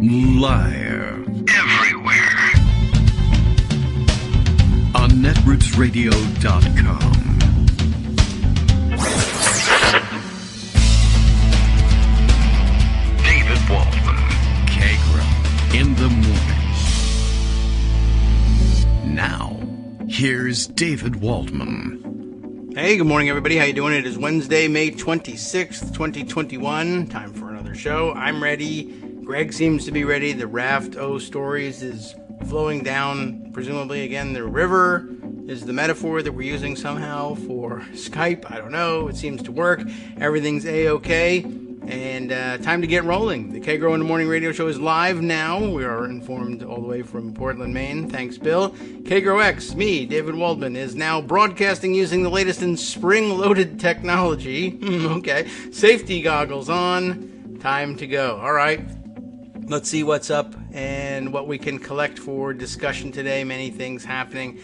Liar. Everywhere. On netrootsradio.com. David Waldman. Kagro. In the morning. Now, here's David Waldman. Hey, good morning, everybody. How you doing? It is Wednesday, May 26th, 2021. Time for another show. I'm ready. Greg seems to be ready. The raft O stories is flowing down, presumably, again, the river is the metaphor that we're using somehow for Skype. I don't know. It seems to work. Everything's A-okay. And time to get rolling. The Kagro in the Morning radio show is live now. We are informed all the way from Portland, Maine. Thanks, Bill. Kagro X, me, David Waldman, is now broadcasting using the latest in spring-loaded technology. Okay. Safety goggles on. Time to go. All right. Let's see what's up and what we can collect for discussion today. Many things happening.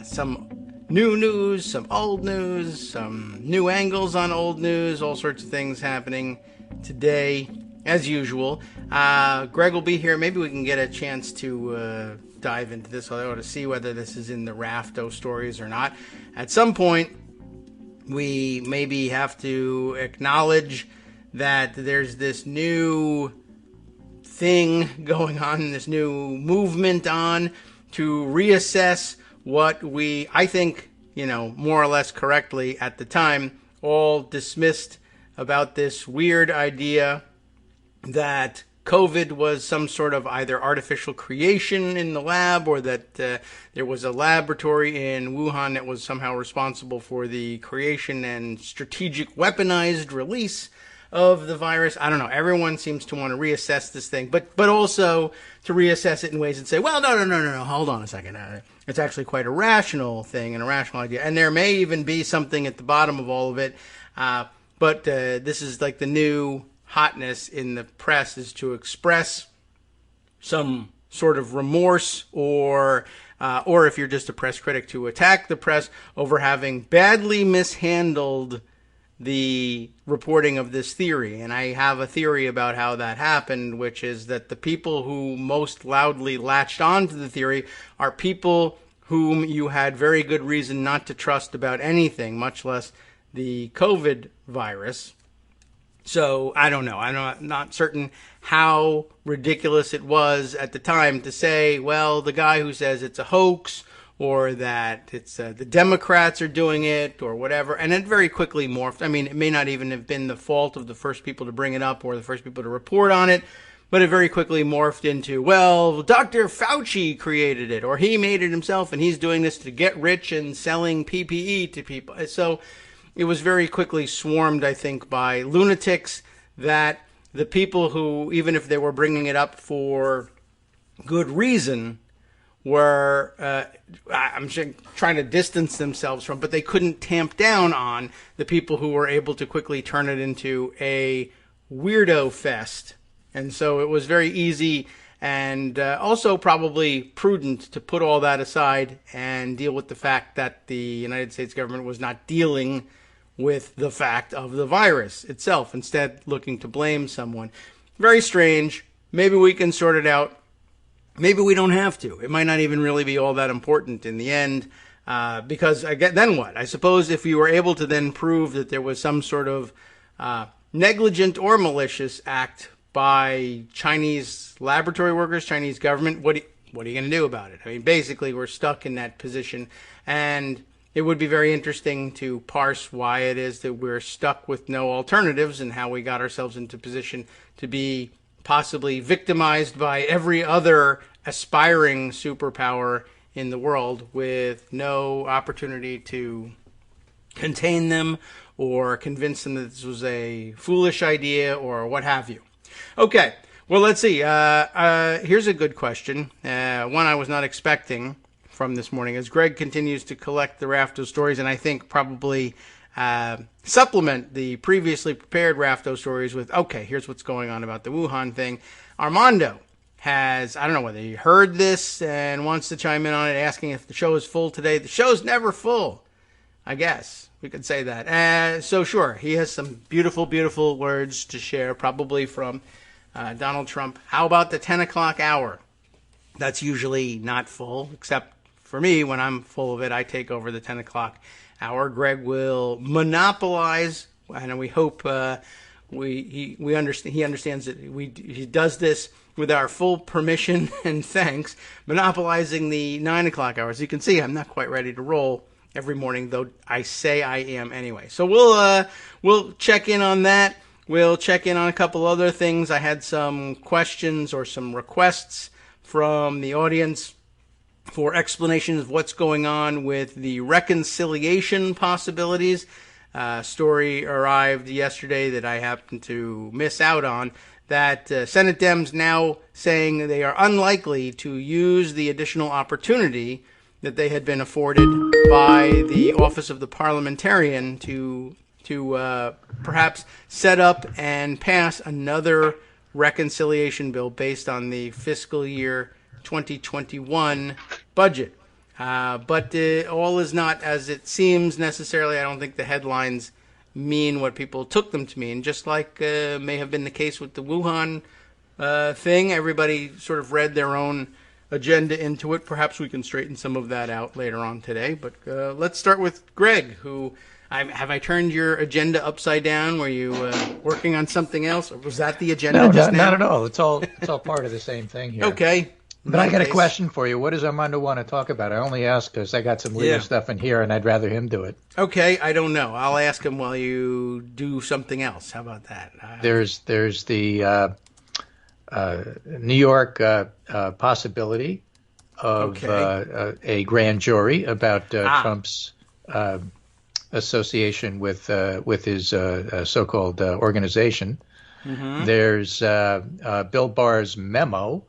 Some new news, some old news, some new angles on old news, all sorts of things happening today, as usual. Greg will be here. Maybe we can get a chance to dive into this, although to see whether this is in the Rafto stories or not. At some point, we maybe have to acknowledge that there's this new thing going on, this new movement on to reassess what we, I think, more or less correctly at the time, all dismissed about this weird idea that COVID was some sort of either artificial creation in the lab or that there was a laboratory in Wuhan that was somehow responsible for the creation and strategic weaponized release of the virus. I don't know. Everyone seems to want to reassess this thing, but also to reassess it in ways that say, well, no, hold on a second. It's actually quite a rational thing and a rational idea. And there may even be something at the bottom of all of it. But this is like the new hotness in the press, is to express some sort of remorse or if you're just a press critic, to attack the press over having badly mishandled the reporting of this theory. And I have a theory about how that happened, which is that the people who most loudly latched onto the theory are people whom you had very good reason not to trust about anything, much less the COVID virus. So I don't know. I'm not certain how ridiculous it was at the time to say, well, the guy who says it's a hoax, or that it's the Democrats are doing it, or whatever. And it very quickly morphed. I mean, it may not even have been the fault of the first people to bring it up or the first people to report on it, but it very quickly morphed into, well, Dr. Fauci created it, or he made it himself, and he's doing this to get rich and selling PPE to people. So it was very quickly swarmed, I think, by lunatics, that the people who, even if they were bringing it up for good reason, were, I'm trying to distance themselves from, but they couldn't tamp down on the people who were able to quickly turn it into a weirdo fest. And so it was very easy and also probably prudent to put all that aside and deal with the fact that the United States government was not dealing with the fact of the virus itself, instead looking to blame someone. Very strange. Maybe we can sort it out. Maybe we don't have to. It might not even really be all that important in the end, because then what? I suppose if you were able to then prove that there was some sort of negligent or malicious act by Chinese laboratory workers, Chinese government, what are you going to do about it? I mean, basically, we're stuck in that position, and it would be very interesting to parse why it is that we're stuck with no alternatives and how we got ourselves into position to be possibly victimized by every other aspiring superpower in the world with no opportunity to contain them or convince them that this was a foolish idea or what have you. Okay, well, let's see. Here's a good question, one I was not expecting from this morning, as Greg continues to collect the Rafto stories, and I think probably supplement the previously prepared Rafto stories with, okay, here's what's going on about the Wuhan thing. Armando has, I don't know whether he heard this and wants to chime in on it, asking if the show is full today. The show's never full, I guess. We could say that. So sure, he has some beautiful, beautiful words to share, probably from Donald Trump. How about the 10 o'clock hour? That's usually not full, except for me. When I'm full of it, I take over the 10 o'clock hour. Greg will monopolize, and we hope he understands that he does this with our full permission and thanks, monopolizing the 9 o'clock hours. You can see I'm not quite ready to roll every morning, though I say I am anyway. So we'll check in on that. We'll check in on a couple other things. I had some questions or some requests from the audience for explanations of what's going on with the reconciliation possibilities. Story arrived yesterday that I happened to miss out on, that Senate Dems now saying they are unlikely to use the additional opportunity that they had been afforded by the Office of the Parliamentarian to perhaps set up and pass another reconciliation bill based on the fiscal year 2021 budget. But all is not as it seems necessarily. I don't think the headlines mean what people took them to mean, just like may have been the case with the Wuhan thing. Everybody sort of read their own agenda into it. Perhaps we can straighten some of that out later on today. But let's start with Greg, who... Have I turned your agenda upside down? Were you working on something else? Or was that the agenda? No, just now? not at all. It's all part of the same thing here. Okay. But I got a question for you. What does Armando want to talk about? I only ask because I got some legal stuff in here, and I'd rather him do it. Okay, I don't know. I'll ask him while you do something else. How about that? There's the New York possibility of a grand jury about Trump's association with his so-called organization. Mm-hmm. There's Bill Barr's memo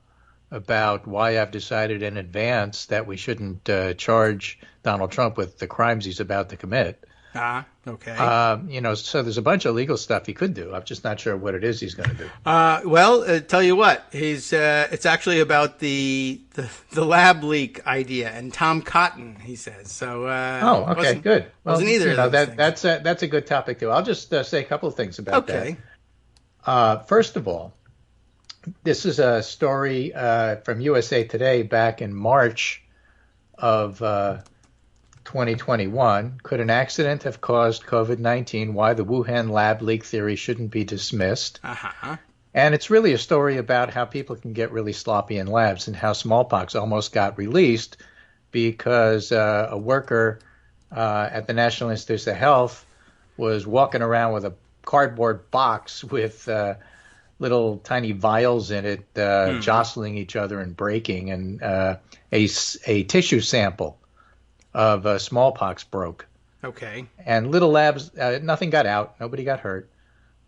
about why I've decided in advance that we shouldn't charge Donald Trump with the crimes he's about to commit. Okay. So there's a bunch of legal stuff he could do. I'm just not sure what it is he's going to do. Tell you what, it's actually about the lab leak idea and Tom Cotton, he says. So. Okay, good. Well, wasn't either of those things. That's a good topic too. I'll just say a couple of things about that. Okay. First of all, this is a story from USA Today back in March of 2021. Could an accident have caused COVID-19? Why the Wuhan lab leak theory shouldn't be dismissed. Uh-huh. And it's really a story about how people can get really sloppy in labs and how smallpox almost got released because a worker at the National Institutes of Health was walking around with a cardboard box with little tiny vials in it, jostling each other and breaking, and a tissue sample of smallpox broke. Okay. And little labs, nothing got out, nobody got hurt,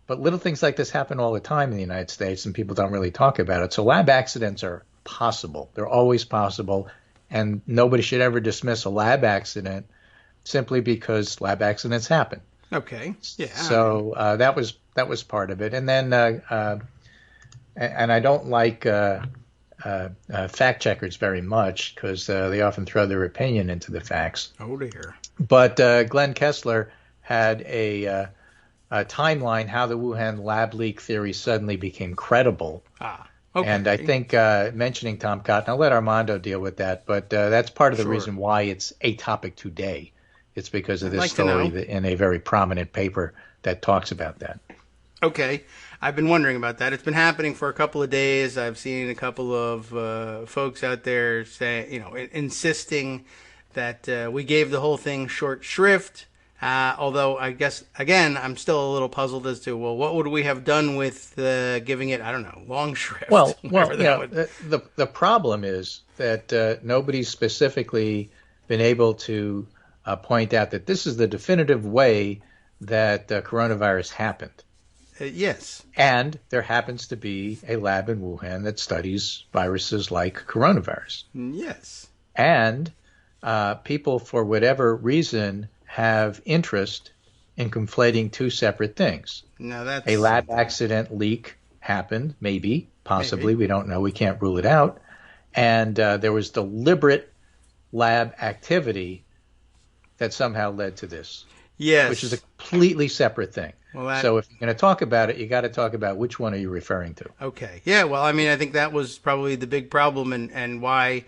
but little things like this happen all the time in the United States, and people don't really talk about it. So lab accidents are possible; they're always possible, and nobody should ever dismiss a lab accident simply because lab accidents happen. Okay. Yeah. So that was part of it, and then and I don't like fact checkers very much because they often throw their opinion into the facts. Oh dear. But Glenn Kessler had a timeline how the Wuhan lab leak theory suddenly became credible. Okay. And I think mentioning Tom Cotton, I'll let Armando deal with that, but that's part of the reason why it's a topic today. It's because of this story in a very prominent paper that talks about that. Okay. I've been wondering about that. It's been happening for a couple of days. I've seen a couple of folks out there insisting that we gave the whole thing short shrift. Although I guess, again, I'm still a little puzzled as to, well, what would we have done with giving it, I don't know, long shrift? Well, the problem is that nobody's specifically been able to point out that this is the definitive way that coronavirus happened. Yes. And there happens to be a lab in Wuhan that studies viruses like coronavirus. Yes. And people, for whatever reason, have interest in conflating two separate things. Now that's a lab accident leak happened, possibly. We don't know. We can't rule it out. And there was deliberate lab activity that somehow led to this. Yes. which is a completely separate thing. Well, so if you're going to talk about it, you got to talk about which one are you referring to. Okay. Yeah, well, I mean, I think that was probably the big problem, and why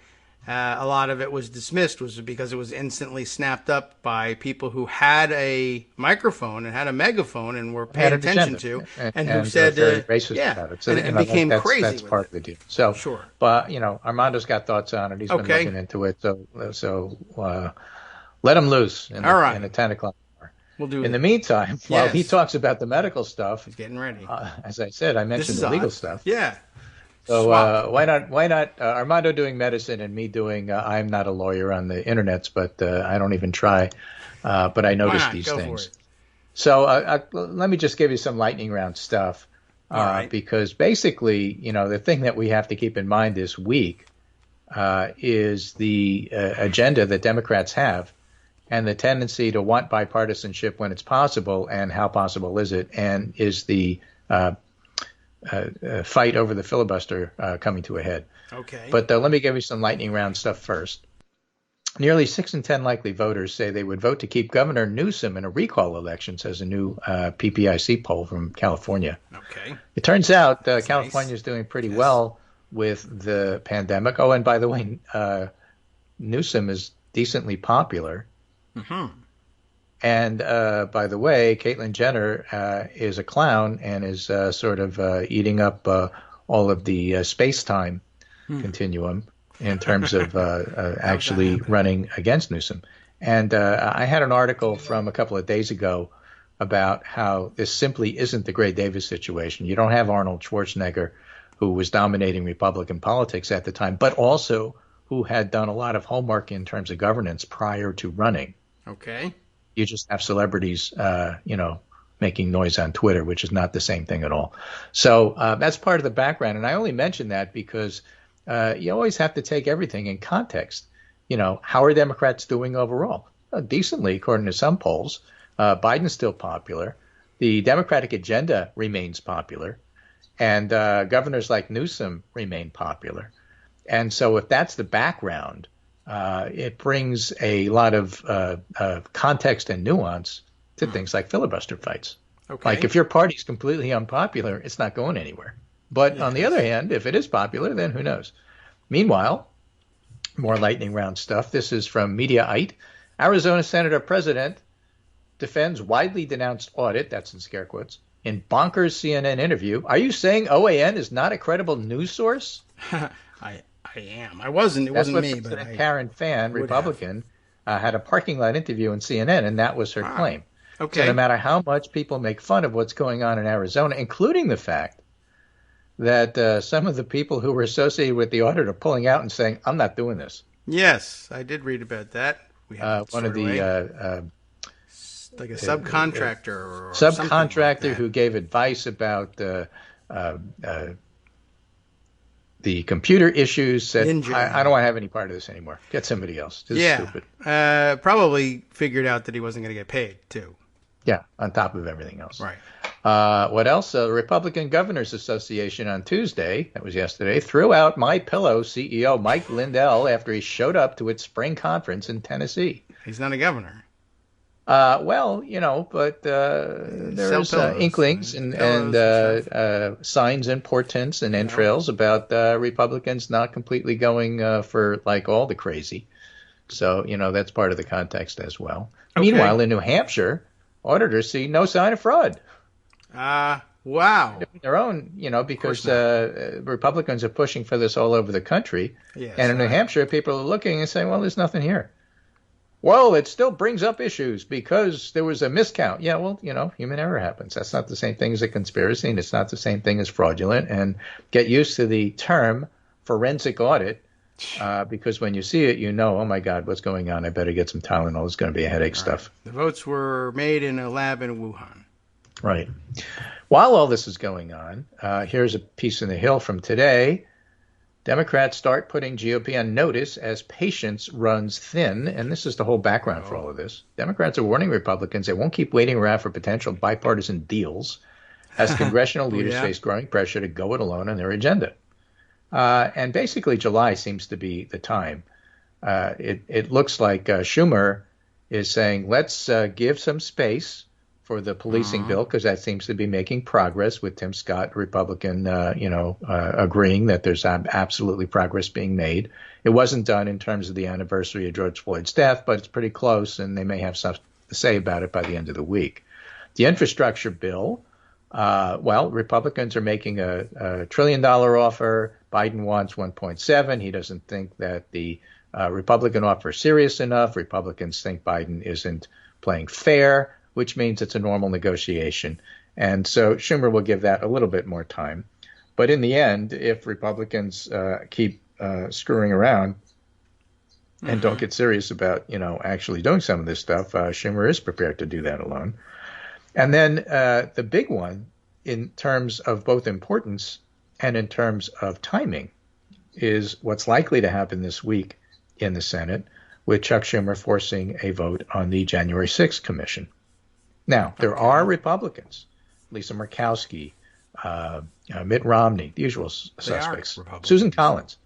a lot of it was dismissed was because it was instantly snapped up by people who had a microphone and had a megaphone and were paid attention to, and who said, very racist about it. So, and became crazy. That's part of the deal. So, sure. But, Armando's got thoughts on it. He's been looking into it. So let him loose in the 10 o'clock. We'll do in the meantime, while he talks about the medical stuff, he's getting ready. As I said, I mentioned the legal stuff. Yeah. So why not Armando doing medicine and me doing I'm not a lawyer on the internets, but I don't even try. But I noticed these things. So let me just give you some lightning round stuff. Because basically, the thing that we have to keep in mind this week is the agenda that Democrats have, and the tendency to want bipartisanship when it's possible, and how possible is it, and is the fight over the filibuster coming to a head. Okay. But let me give you some lightning round stuff first. Nearly 6 in 10 likely voters say they would vote to keep Governor Newsom in a recall election, says a new PPIC poll from California. Okay. It turns out California is doing pretty well with the pandemic. Oh, and by the way, Newsom is decently popular. Mm-hmm. And by the way, Caitlyn Jenner is a clown and is sort of eating up all of the space-time continuum in terms of actually running against Newsom. And I had an article from a couple of days ago about how this simply isn't the Gray Davis situation. You don't have Arnold Schwarzenegger, who was dominating Republican politics at the time, but also who had done a lot of homework in terms of governance prior to running. Okay. You just have celebrities, making noise on Twitter, which is not the same thing at all. So that's part of the background. And I only mention that because you always have to take everything in context. How are Democrats doing overall? Decently, according to some polls. Biden's still popular. The Democratic agenda remains popular. And governors like Newsom remain popular. And so if that's the background, it brings a lot of context and nuance to things like filibuster fights. Okay. Like if your party's completely unpopular, it's not going anywhere. But on the other hand, if it is popular, then who knows? Meanwhile, more lightning round stuff. This is from Mediaite. Arizona Senator President defends widely denounced audit, that's in scare quotes, in bonkers CNN interview. Are you saying OAN is not a credible news source? I am. I wasn't. It wasn't me. But Karen Fann, Republican, had a parking lot interview in CNN, and that was her claim. Okay. So no matter how much people make fun of what's going on in Arizona, including the fact that some of the people who were associated with the audit are pulling out and saying, I'm not doing this. Yes, I did read about that. We have one of the like a subcontractor or subcontractor like who gave advice about the computer issues, said, I don't want to have any part of this anymore. Get somebody else. This is stupid. Probably figured out that he wasn't going to get paid, too. Yeah, on top of everything else. Right. What else? The Republican Governors Association on Tuesday, that was yesterday, threw out MyPillow CEO Mike Lindell after he showed up to its spring conference in Tennessee. He's not a governor. But there's inklings and signs and portents and entrails about Republicans not completely going for like all the crazy. So, that's part of the context as well. Okay. Meanwhile, in New Hampshire, auditors see no sign of fraud. Wow. Their own, because Republicans are pushing for this all over the country. Yes, and in New Hampshire, people are looking and saying, well, there's nothing here. Well, it still brings up issues because there was a miscount. Yeah, well, human error happens. That's not the same thing as a conspiracy, and it's not the same thing as fraudulent. And get used to the term forensic audit because when you see it, oh, my God, what's going on? I better get some Tylenol. It's going to be a headache stuff. The votes were made in a lab in Wuhan. Right. While all this is going on, here's a piece in the Hill from today. Democrats start putting GOP on notice as patience runs thin. And this is the whole background for all of this. Democrats are warning Republicans they won't keep waiting around for potential bipartisan deals as congressional leaders face growing pressure to go it alone on their agenda. And basically July seems to be the time. It looks like Schumer is saying, let's give some space for the policing bill, because that seems to be making progress with Tim Scott, Republican, agreeing that there's absolutely progress being made. It wasn't done in terms of the anniversary of George Floyd's death, but it's pretty close, and they may have something to say about it by the end of the week. The infrastructure bill, Republicans are making a $1 trillion offer. Biden wants 1.7. He doesn't think that the Republican offer is serious enough. Republicans think Biden isn't playing fair, which means it's a normal negotiation. And so Schumer will give that a little bit more time. But in the end, if Republicans keep screwing around and don't get serious about, actually doing some of this stuff, Schumer is prepared to do that alone. And then the big one, in terms of both importance and in terms of timing, is what's likely to happen this week in the Senate, with Chuck Schumer forcing a vote on the January 6th commission. Now, there are Republicans, Lisa Murkowski, Mitt Romney, the usual suspects, Susan Collins,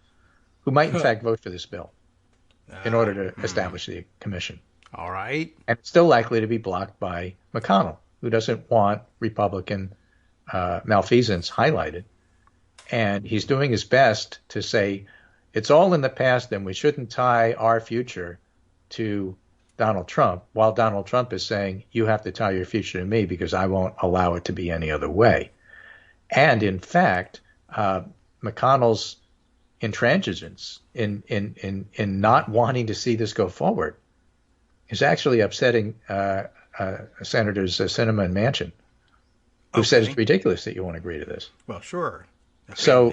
who might in fact vote for this bill in order to establish the commission. All right. And it's still likely to be blocked by McConnell, who doesn't want Republican malfeasance highlighted. And he's doing his best to say it's all in the past and we shouldn't tie our future to Donald Trump, while Donald Trump is saying you have to tie your future to me because I won't allow it to be any other way. And in fact, McConnell's intransigence in not wanting to see this go forward is actually upsetting Senators Sinema and Manchin, who said it's ridiculous that you won't agree to this. Well, sure. So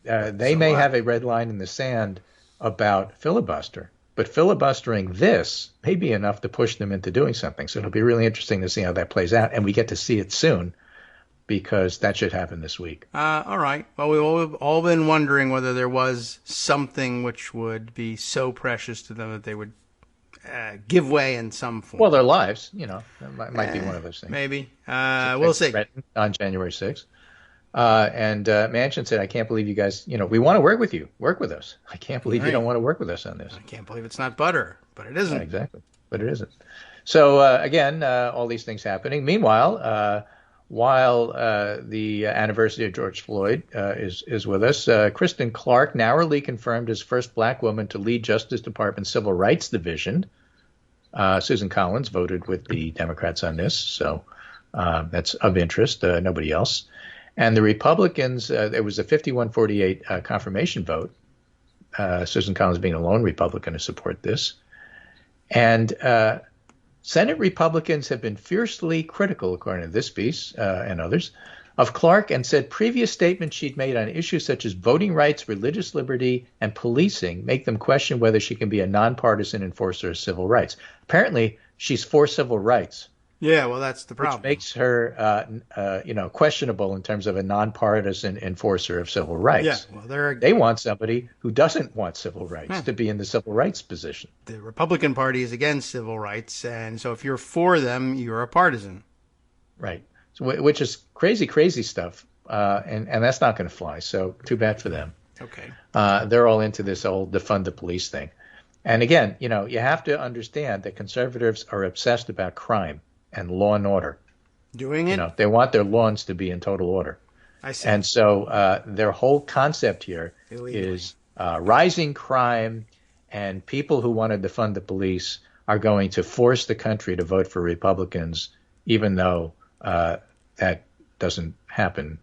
they may have a red line in the sand about filibuster, but filibustering this may be enough to push them into doing something. So it'll be really interesting to see how that plays out, and we get to see it soon, because that should happen this week. All right. Well, we've all been wondering whether there was something which would be so precious to them that they would give way in some form. Well, their lives, that might be one of those things. Maybe. We'll see. On January 6th. And Manchin said, I can't believe you guys, we want to work with you. Work with us. I can't believe you don't want to work with us on this. I can't believe it's not butter, but it isn't. Yeah, exactly. But it isn't. So, again, all these things happening. Meanwhile, while the anniversary of George Floyd is with us, Kristen Clark narrowly confirmed as first black woman to lead Justice Department's Civil Rights Division. Susan Collins voted with the Democrats on this, so that's of interest. Nobody else. And the Republicans, there was a 51-48 confirmation vote, Susan Collins being a lone Republican to support this. And Senate Republicans have been fiercely critical, according to this piece and others, of Clark, and said previous statements she'd made on issues such as voting rights, religious liberty, and policing make them question whether she can be a nonpartisan enforcer of civil rights. Apparently, she's for civil rights. Yeah, well, that's the problem. Which makes her, questionable in terms of a nonpartisan enforcer of civil rights. Yeah, well, they want somebody who doesn't want civil rights to be in the civil rights position. The Republican Party is against civil rights, and so if you're for them, you're a partisan. Right, so, which is crazy, crazy stuff, and that's not going to fly, so too bad for them. Okay. They're all into this old defund the police thing. And again, you have to understand that conservatives are obsessed about crime and law and order. Doing it? They want their lawns to be in total order. I see. And so their whole concept here is rising crime, and people who want to defund the police are going to force the country to vote for Republicans, even though that doesn't happen,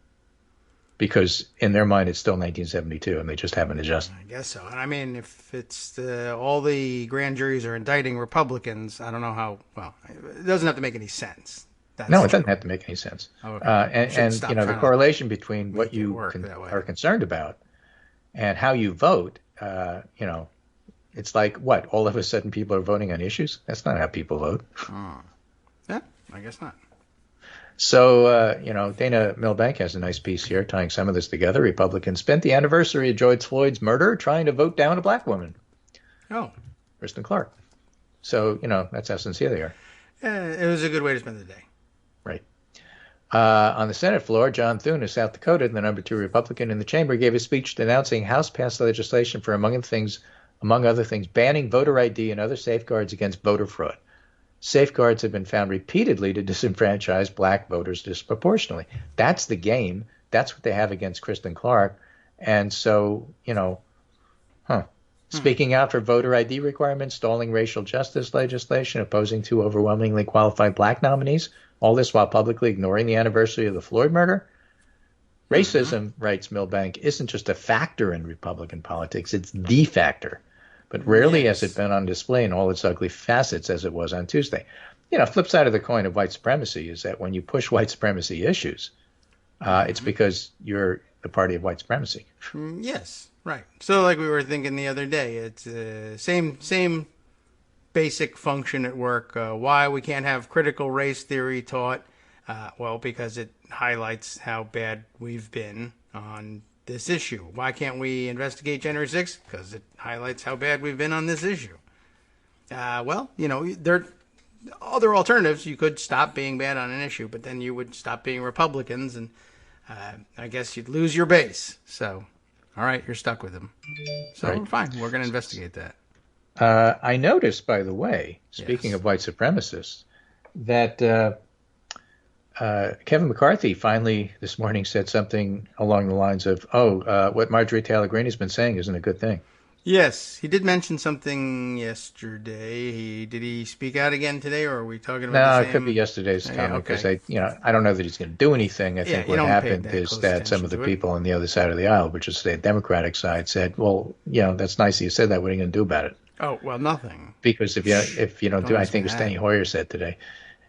because in their mind it's still 1972 and they just haven't adjusted. I guess so. And I mean, if it's all the grand juries are indicting Republicans, I don't know how. Well, it doesn't have to make any sense. No, it doesn't have to make any sense. Okay. And the correlation between what you are concerned about and how you vote, it's like, what, all of a sudden people are voting on issues? That's not how people vote. Yeah, I guess not. So, Dana Milbank has a nice piece here tying some of this together. Republicans spent the anniversary of George Floyd's murder trying to vote down a black woman. Oh. Kristen Clark. So, that's how sincere they are. Yeah, it was a good way to spend the day. Right. On the Senate floor, John Thune of South Dakota, the number 2 Republican in the chamber, gave a speech denouncing House-passed legislation for, among other things, banning voter ID and other safeguards against voter fraud. safeguards have been found repeatedly to disenfranchise black voters disproportionately. That's the game. That's what they have against Kristen Clark. And so, speaking out for voter ID requirements, stalling racial justice legislation, opposing two overwhelmingly qualified black nominees, all this while publicly ignoring the anniversary of the Floyd murder. Racism, writes Milbank, isn't just a factor in Republican politics, it's the factor. But rarely has it been on display in all its ugly facets as it was on Tuesday. Flip side of the coin of white supremacy is that when you push white supremacy issues, it's because you're the party of white supremacy. Yes, right. So like we were thinking the other day, it's same basic function at work. Why we can't have critical race theory taught? Well, because it highlights how bad we've been on this issue. Why can't we investigate January 6th? Because it highlights how bad we've been on this issue. There are other alternatives. You could stop being bad on an issue, but then you would stop being Republicans, and I guess you'd lose your base. So, all right, you're stuck with them. So, fine, we're going to investigate that. I noticed, by the way, speaking of white supremacists, that Kevin McCarthy finally this morning said something along the lines of, what Marjorie Taylor Greene has been saying isn't a good thing. Yes, he did mention something yesterday. Did he speak out again today, or are we talking about the same? No, it could be yesterday's comment, because I don't know that he's going to do anything. I think what happened is that some of the people on the other side of the aisle, which is the Democratic side, said, well, that's nice you said that. What are you going to do about it? Oh, well, nothing. Because if you don't do, I think as Steny Hoyer said today,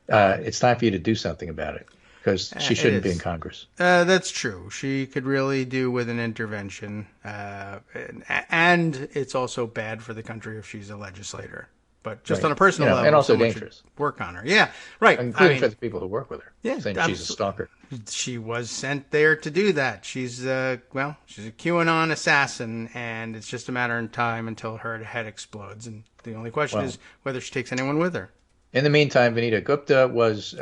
it's time for you to do something about it, because she shouldn't be in Congress. That's true. She could really do with an intervention. And it's also bad for the country if she's a legislator. But just on a personal level. And also dangerous. Work on her. Yeah, right. Including for the people who work with her. Yeah, saying she's a stalker. She was sent there to do that. She's she's a QAnon assassin, and it's just a matter of time until her head explodes. And the only question is whether she takes anyone with her. In the meantime, Vanita Gupta was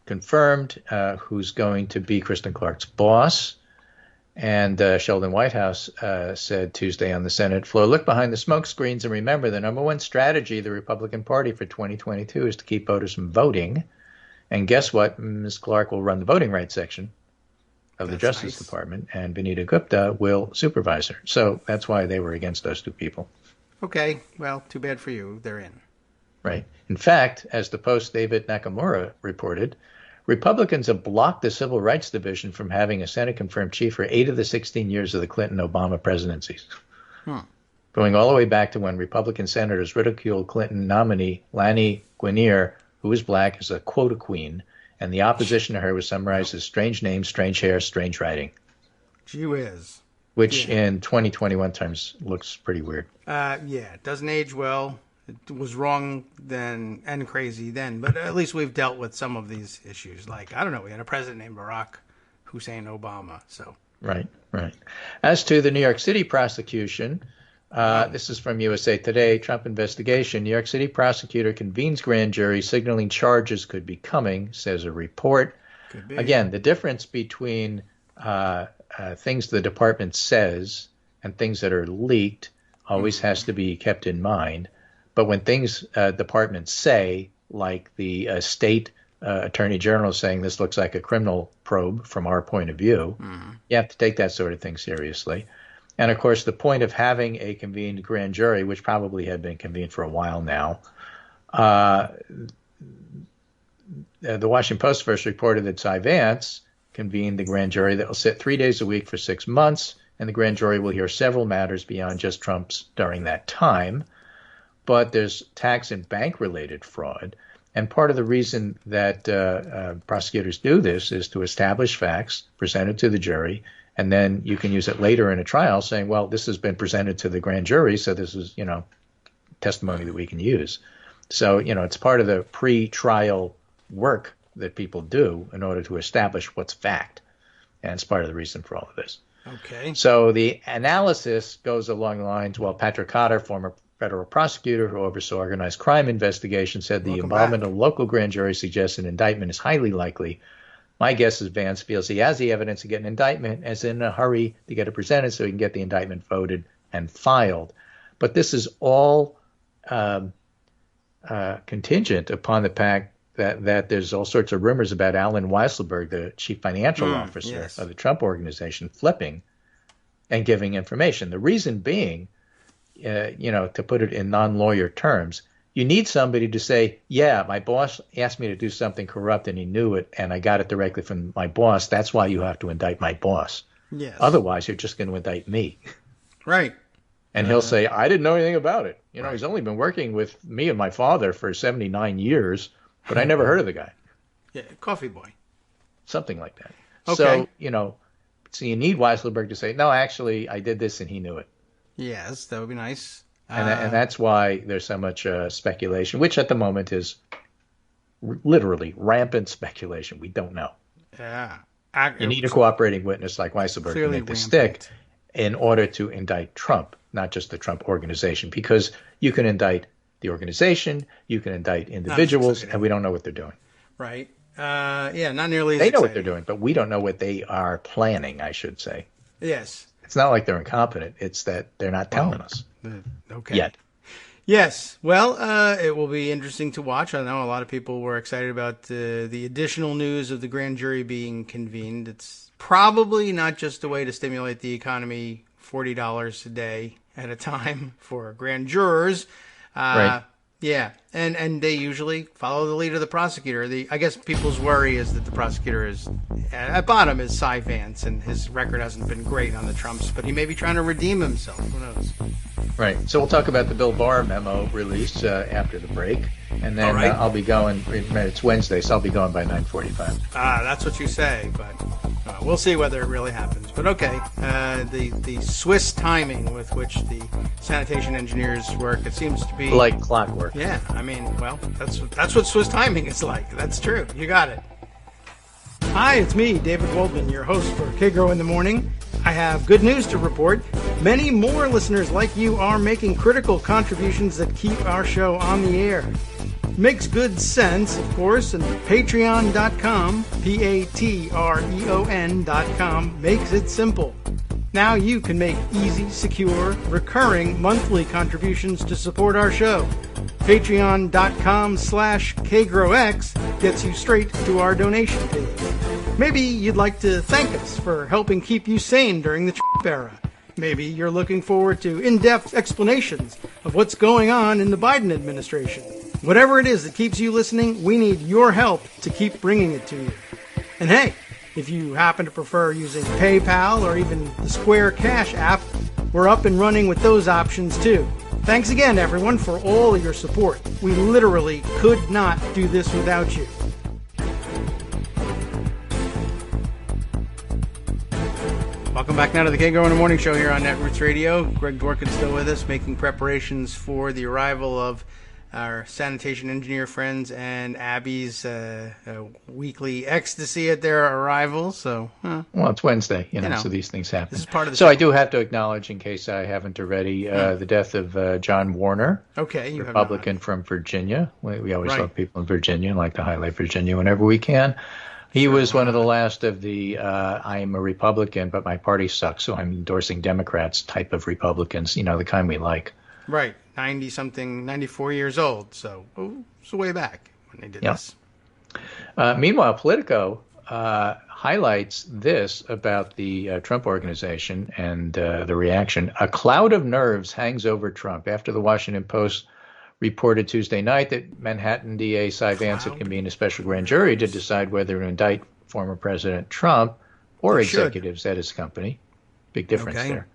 confirmed, who's going to be Kristen Clark's boss. And Sheldon Whitehouse said Tuesday on the Senate floor, look behind the smoke screens and remember the number one strategy of the Republican Party for 2022 is to keep voters from voting. And guess what? Ms. Clark will run the voting rights section of the Justice Department, and Vanita Gupta will supervise her. So that's why they were against those two people. Okay. Well, too bad for you. They're in. Right. In fact, as the Post's David Nakamura reported, Republicans have blocked the Civil Rights Division from having a Senate-confirmed chief for 8 of the 16 years of the Clinton-Obama presidencies. Going all the way back to when Republican senators ridiculed Clinton nominee Lani Guinier, who is black, as a quota queen, and the opposition to her was summarized as strange name, strange hair, strange writing. Gee whiz. Which in 2021 terms looks pretty weird. It doesn't age well. It was wrong then and crazy then, but at least we've dealt with some of these issues. Like, I don't know, we had a president named Barack Hussein Obama. So Right. As to the New York City prosecution, this is from USA Today, Trump investigation. New York City prosecutor convenes grand jury signaling charges could be coming, says a report. Could be. Again, the difference between things the department says and things that are leaked always has to be kept in mind. But when things departments say, like the state attorney general saying this looks like a criminal probe from our point of view, you have to take that sort of thing seriously. And, of course, the point of having a convened grand jury, which probably had been convened for a while now, the Washington Post first reported that Cy Vance convened the grand jury that will sit 3 days a week for 6 months, and the grand jury will hear several matters beyond just Trump's during that time. But there's tax and bank-related fraud. And part of the reason that prosecutors do this is to establish facts presented to the jury, and then you can use it later in a trial saying, well, this has been presented to the grand jury, so this is, testimony that we can use. So, it's part of the pre-trial work that people do in order to establish what's fact. And it's part of the reason for all of this. Okay. So the analysis goes along the lines, Patrick Cotter, former federal prosecutor who oversaw organized crime investigation, said the involvement of local grand jury suggests an indictment is highly likely. My guess is Vance feels he has the evidence to get an indictment, as in a hurry to get it presented so he can get the indictment voted and filed. But this is all contingent upon the fact that there's all sorts of rumors about Alan Weisselberg, the chief financial officer of the Trump organization, flipping and giving information. The reason being, to put it in non-lawyer terms, you need somebody to say, yeah, my boss asked me to do something corrupt and he knew it and I got it directly from my boss. That's why you have to indict my boss. Yes. Otherwise, you're just going to indict me. Right. And he'll say, I didn't know anything about it. He's only been working with me and my father for 79 years, but I never heard of the guy. Yeah, coffee boy. Something like that. Okay. So you need Weisselberg to say, no, actually, I did this and he knew it. Yes, that would be nice. And that's why there's so much speculation, which at the moment is literally rampant speculation. We don't know. Yeah. You need a cooperating witness like Weisselberg to make the stick in order to indict Trump, not just the Trump organization, because you can indict the organization, you can indict individuals, and we don't know what they're doing. Right. Not nearly as They know exciting. what they're doing, but we don't know what they are planning, I should say. Yes. It's not like they're incompetent. It's that they're not telling us. Okay. Yet. Yes. Well, it will be interesting to watch. I know a lot of people were excited about the additional news of the grand jury being convened. It's probably not just a way to stimulate the economy, $40 a day at a time for grand jurors. Right. Yeah, and they usually follow the lead of the prosecutor. I guess people's worry is that the prosecutor is, at bottom, is Cy Vance, and his record hasn't been great on the Trumps, but he may be trying to redeem himself. Who knows? Right. So we'll talk about the Bill Barr memo release after the break, and then I'll be going. It's Wednesday, so I'll be going by 9:45. That's what you say, but we'll see whether it really happens. But okay, the Swiss timing with which the sanitation engineers work, it seems to be like clockwork. Yeah, I mean, well, that's what Swiss timing is like. That's true. You got it. Hi, it's me, David Waldman, your host for Kagro in the Morning. I have good news to report. Many more listeners like you are making critical contributions that keep our show on the air. Makes good sense, of course, and patreon.com, Patreon.com, makes it simple. Now you can make easy, secure, recurring monthly contributions to support our show. Patreon.com/KagroX gets you straight to our donation page. Maybe you'd like to thank us for helping keep you sane during the Trump era. Maybe you're looking forward to in-depth explanations of what's going on in the Biden administration. Whatever it is that keeps you listening, we need your help to keep bringing it to you. And hey, if you happen to prefer using PayPal or even the Square Cash app, we're up and running with those options too. Thanks again, everyone, for all of your support. We literally could not do this without you. Welcome back now to the Kagro in the Morning Show here on Netroots Radio. Greg Dworkin's still with us, making preparations for the arrival of our sanitation engineer friends and Abby's weekly ecstasy at their arrival. So, well, it's Wednesday, so these things happen. This is part of the so show. I do have to acknowledge, in case I haven't already, the death of John Warner, Republican from Virginia. We always love people in Virginia and like to highlight Virginia whenever we can. He was one of the last of the I'm a Republican, but my party sucks, so I'm endorsing Democrats type of Republicans, the kind we like. Right. 90-something, 94 years old. So it's way back when they did this. Meanwhile, Politico highlights this about the Trump organization and the reaction. A cloud of nerves hangs over Trump after the Washington Post reported Tuesday night that Manhattan DA Cy Vance had convened a special grand jury to decide whether to indict former President Trump or executives at his company. Big difference there.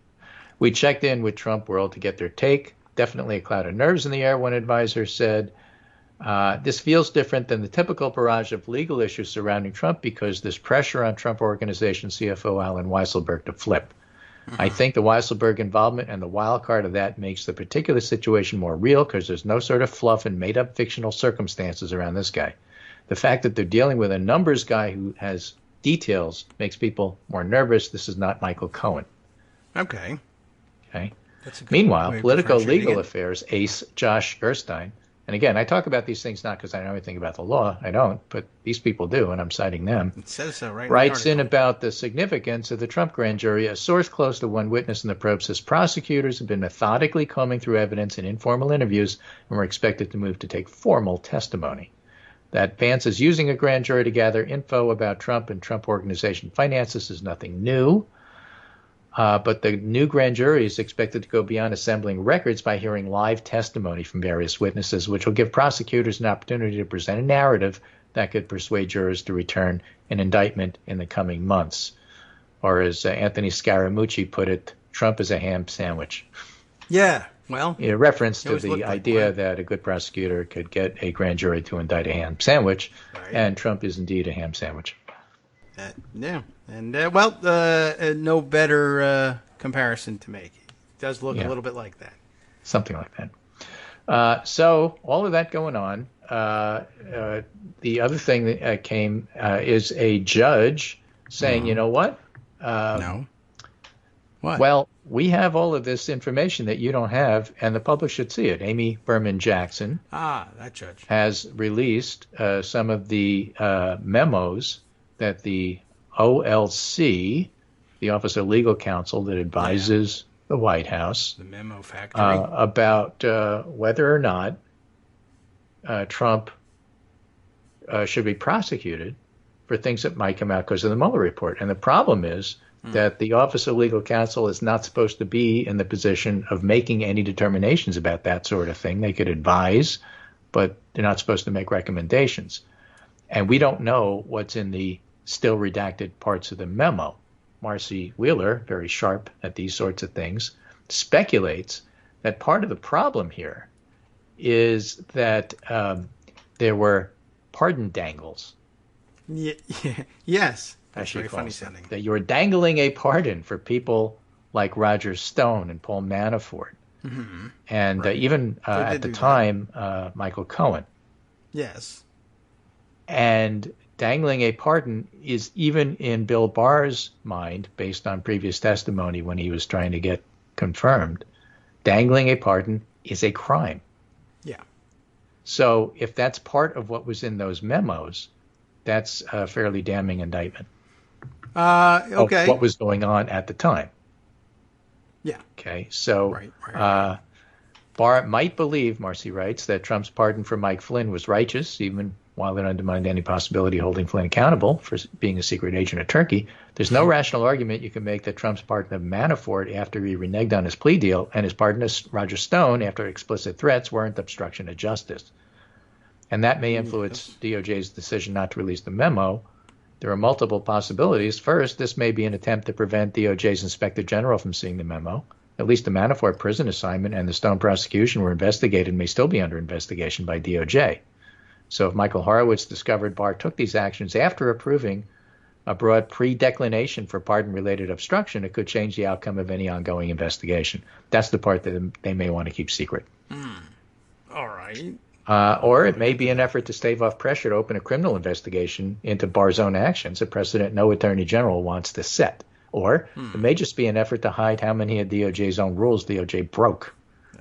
We checked in with Trump World to get their take. Definitely a cloud of nerves in the air, one advisor said. This feels different than the typical barrage of legal issues surrounding Trump because there's pressure on Trump Organization CFO Alan Weisselberg to flip. I think the Weisselberg involvement and the wild card of that makes the particular situation more real because there's no sort of fluff and made-up fictional circumstances around this guy. The fact that they're dealing with a numbers guy who has details makes people more nervous. This is not Michael Cohen. Okay. Meanwhile, Politico Legal Affairs ace Josh Gerstein and again, I talk about these things not because I know anything about the law. I don't, but these people do, and I'm citing them. It says so, right? Writes in about the significance of the Trump grand jury. A source close to one witness in the probe says prosecutors have been methodically combing through evidence in informal interviews and were expected to move to take formal testimony. That Vance is using a grand jury to gather info about Trump and Trump Organization finances is nothing new. But the new grand jury is expected to go beyond assembling records by hearing live testimony from various witnesses, which will give prosecutors an opportunity to present a narrative that could persuade jurors to return an indictment in the coming months. Or as Anthony Scaramucci put it, Trump is a ham sandwich. Yeah, well. In reference to the idea that a good prosecutor could get a grand jury to indict a ham sandwich, and Trump is indeed a ham sandwich. Yeah, and no better comparison to make. It does look a little bit like that. Something like that. So all of that going on. The other thing that came is a judge saying, you know what? No. What? Well, we have all of this information that you don't have, and the public should see it. Amy Berman Jackson, that judge, has released some of the memos that the OLC, the Office of Legal Counsel that advises the White House, the memo factory, about whether or not Trump should be prosecuted for things that might come out because of the Mueller report. And the problem is that the Office of Legal Counsel is not supposed to be in the position of making any determinations about that sort of thing. They could advise, but they're not supposed to make recommendations. And we don't know what's in the still redacted parts of the memo. Marcy Wheeler, very sharp at these sorts of things, speculates that part of the problem here is that there were pardon dangles. Yes. That's very funny sounding. That you were dangling a pardon for people like Roger Stone and Paul Manafort. Mm-hmm. And even at the time, Michael Cohen. Yes. And dangling a pardon is, even in Bill Barr's mind, based on previous testimony when he was trying to get confirmed, dangling a pardon is a crime. Yeah. So if that's part of what was in those memos, that's a fairly damning indictment. Okay. Of what was going on at the time. Yeah. Okay. So right. Barr might believe, Marcy writes, that Trump's pardon for Mike Flynn was righteous, even while it undermined any possibility of holding Flynn accountable for being a secret agent of Turkey. There's no rational argument you can make that Trump's pardon of Manafort after he reneged on his plea deal and his pardon of Roger Stone after explicit threats weren't obstruction of justice. And that may influence DOJ's decision not to release the memo. There are multiple possibilities. First, this may be an attempt to prevent DOJ's Inspector General from seeing the memo. At least the Manafort prison assignment and the Stone prosecution were investigated and may still be under investigation by DOJ. So if Michael Horowitz discovered Barr took these actions after approving a broad pre-declination for pardon-related obstruction, it could change the outcome of any ongoing investigation. That's the part that they may want to keep secret. All right. Or it may be an effort to stave off pressure to open a criminal investigation into Barr's own actions, a precedent no attorney general wants to set. Or it may just be an effort to hide how many of DOJ's own rules DOJ broke.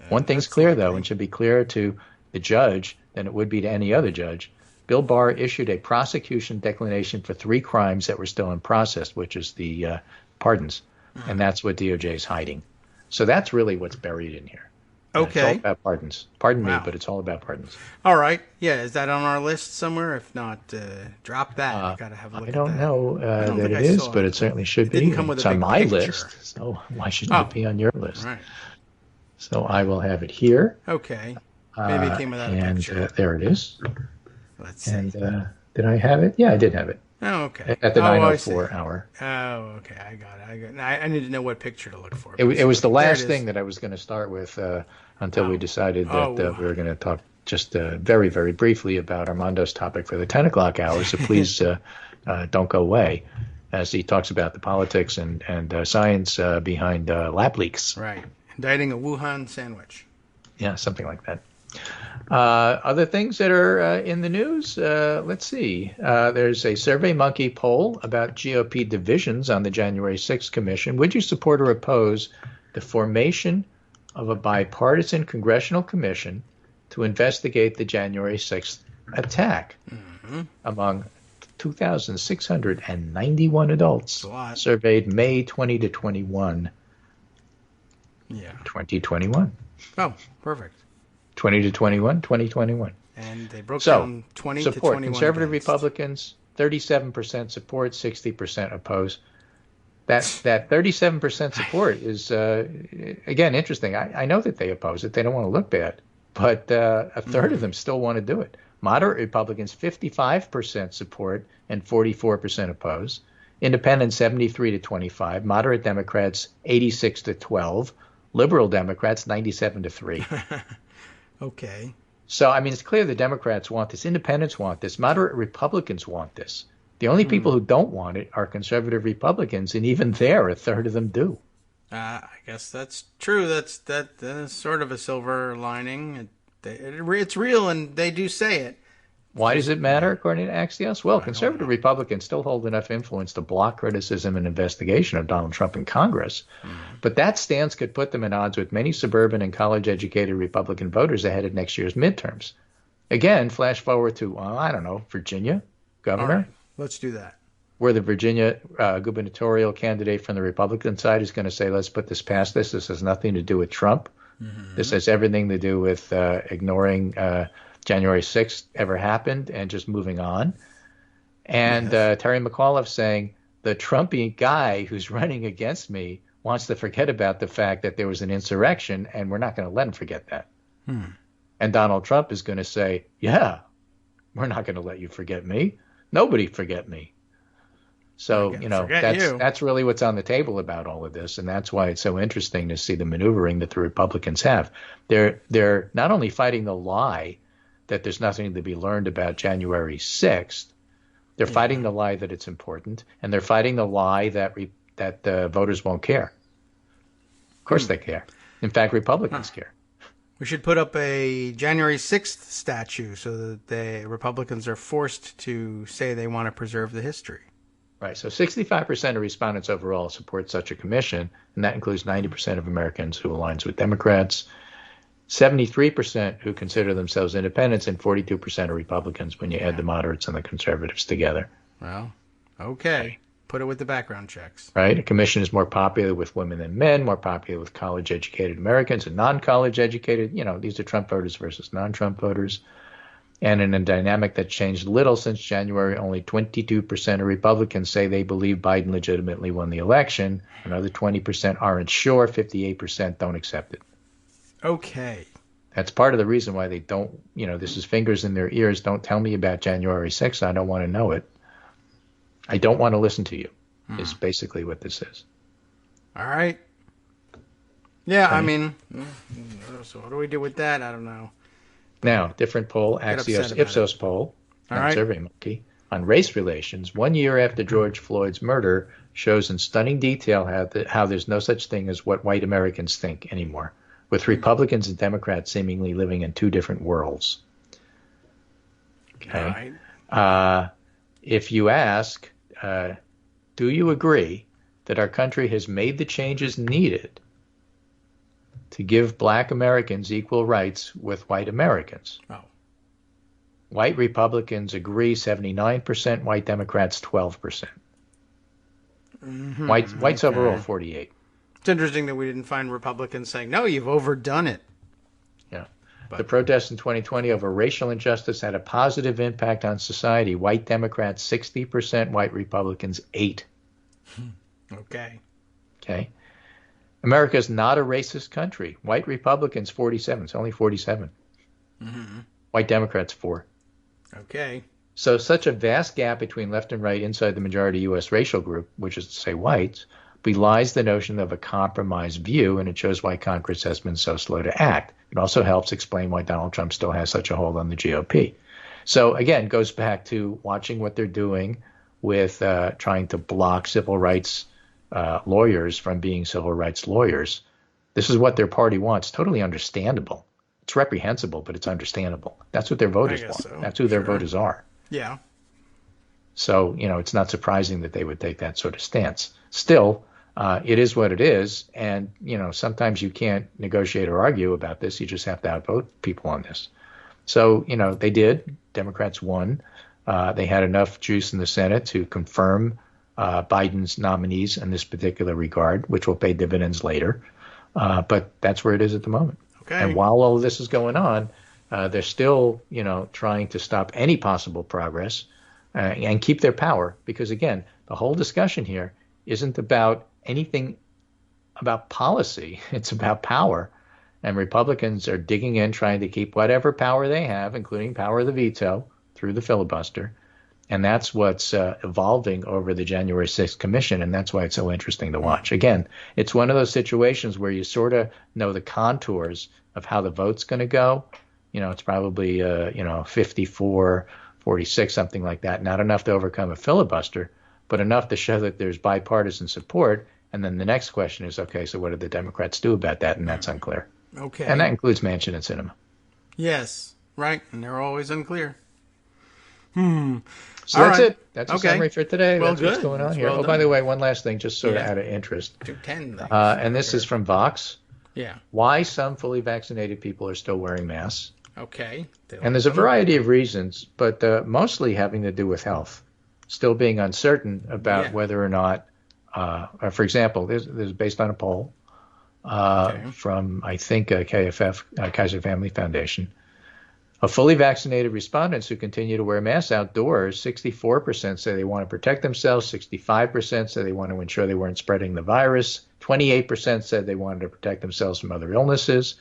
One thing's clear, though, and should be clearer to the judge than it would be to any other judge. Bill Barr issued a prosecution declination for 3 crimes that were still in process, which is the pardons. And that's what DOJ is hiding. So that's really what's buried in here. Okay. It's all about pardons. Pardon me, but it's all about pardons. All right. Yeah, is that on our list somewhere? If not, drop that. I got to have a look at that. I don't know that it is, but it certainly should be. It's on my list, so why shouldn't it be on your list? Right. So I will have it here. Okay. Maybe it came without a picture. And there it is. Let's see. And did I have it? Yeah, I did have it. Oh, okay. At the 9:04 hour. Oh, okay. I got it. I need to know what picture to look for. It was the last thing that I was going to start with until we decided that we were going to talk just very, very briefly about Armando's topic for the 10 o'clock hour. So please don't go away as he talks about the politics and science behind lab leaks. Right. Indicting a Wuhan sandwich. Yeah, something like that. Other things that are in the news, let's see. There's a SurveyMonkey poll about GOP divisions on the January 6th commission. Would you support or oppose the formation of a bipartisan congressional commission to investigate the January 6th attack among 2,691 adults surveyed May 20 to 21. Yeah. 2021. Oh, perfect. 20 to 21, 2021. And they broke down 20 support. to 21 Conservative against. Republicans, 37% support, 60% oppose. That 37% support is, again, interesting. I know that they oppose it. They don't want to look bad. But a third of them still want to do it. Moderate Republicans, 55% support and 44% oppose. Independents, 73 to 25. Moderate Democrats, 86 to 12. Liberal Democrats, 97 to 3. Okay. So, I mean, it's clear the Democrats want this. Independents want this. Moderate Republicans want this. The only people who don't want it are conservative Republicans, and even there, a third of them do. I guess that's true. That is sort of a silver lining. It's real, and they do say it. Why does it matter, according to Axios? Well, conservative Republicans still hold enough influence to block criticism and investigation of Donald Trump in Congress. But that stance could put them at odds with many suburban and college-educated Republican voters ahead of next year's midterms. Again, flash forward to, I don't know, Virginia, governor. All right, let's do that. Where the Virginia gubernatorial candidate from the Republican side is going to say, let's put this past this. This has nothing to do with Trump. This has everything to do with ignoring January 6th ever happened and just moving on. And Terry McAuliffe saying, the Trumpy guy who's running against me wants to forget about the fact that there was an insurrection, and we're not going to let him forget that. And Donald Trump is going to say, yeah, we're not going to let you forget me. Nobody forget me. So, that's really what's on the table about all of this, and that's why it's so interesting to see the maneuvering that the Republicans have. They're not only fighting the lie that there's nothing to be learned about January 6th, they're fighting the lie that it's important, and they're fighting the lie that the voters won't care. Of course they care. In fact, Republicans care. We should put up a January 6th statue so that the Republicans are forced to say they want to preserve the history. Right. So 65% of respondents overall support such a commission, and that includes 90% of Americans who aligns with Democrats, 73% who consider themselves independents, and 42% are Republicans when you add the moderates and the conservatives together. Well, okay. Put it with the background checks. Right. A commission is more popular with women than men, more popular with college-educated Americans and non-college educated. These are Trump voters versus non-Trump voters. And in a dynamic that changed little since January, only 22% of Republicans say they believe Biden legitimately won the election. Another 20% aren't sure. 58% don't accept it. Okay. That's part of the reason why they don't, this is fingers in their ears. Don't tell me about January 6th. I don't want to know it. I don't want to listen to you, is basically what this is. All right. Yeah, okay. I mean, so what do we do with that? I don't know. Now, different poll, Axios Ipsos poll, SurveyMonkey, on race relations 1 year after George Floyd's murder shows in stunning detail how there's no such thing as what white Americans think anymore, with Republicans and Democrats seemingly living in two different worlds. Okay. Right. If you ask, do you agree that our country has made the changes needed to give black Americans equal rights with white Americans? Oh. White Republicans agree 79%, white Democrats 12%. Whites overall 48%. It's interesting that we didn't find Republicans saying, no, you've overdone it. Yeah. But the protests in 2020 over racial injustice had a positive impact on society. White Democrats 60%, white Republicans 8%. Okay. Okay. America is not a racist country. White Republicans 47%. It's only 47%. White Democrats 4%. Okay. So such a vast gap between left and right inside the majority U.S. racial group, which is to say whites, belies the notion of a compromised view, and it shows why Congress has been so slow to act. It also helps explain why Donald Trump still has such a hold on the GOP. So again, goes back to watching what they're doing with trying to block civil rights lawyers from being civil rights lawyers. This is what their party wants. Totally understandable. It's reprehensible, but it's understandable. That's what their voters want. So. That's who their voters are. Yeah. So, it's not surprising that they would take that sort of stance. Still, it is what it is. And, sometimes you can't negotiate or argue about this. You just have to outvote people on this. So, they did. Democrats won. They had enough juice in the Senate to confirm Biden's nominees in this particular regard, which will pay dividends later. But that's where it is at the moment. Okay. And while all of this is going on, they're still, trying to stop any possible progress and keep their power. Because, again, the whole discussion here isn't about anything about policy. It's about power. And Republicans are digging in, trying to keep whatever power they have, including power of the veto, through the filibuster. And that's what's evolving over the January 6th commission, and that's why it's so interesting to watch. Again, it's one of those situations where you sort of know the contours of how the vote's going to go. It's probably, 54, 46, something like that. Not enough to overcome a filibuster, but enough to show that there's bipartisan support. And then the next question is, okay, so what did the Democrats do about that? And that's unclear. Okay. And that includes Manchin and Sinema. Yes, right. And they're always unclear. So that's it. That's a summary for today. Well, that's good. What's going on That's here. well By done. the way, one last thing, just sort of out of interest. 210 things. And this is from Vox. Yeah. Why some fully vaccinated people are still wearing masks. Okay. And there's a variety of reasons, but mostly having to do with health. Still being uncertain about whether or not, for example, this is based on a poll from, I think, KFF, Kaiser Family Foundation. Of fully vaccinated respondents who continue to wear masks outdoors, 64% say they want to protect themselves, 65% say they want to ensure they weren't spreading the virus, 28% said they wanted to protect themselves from other illnesses,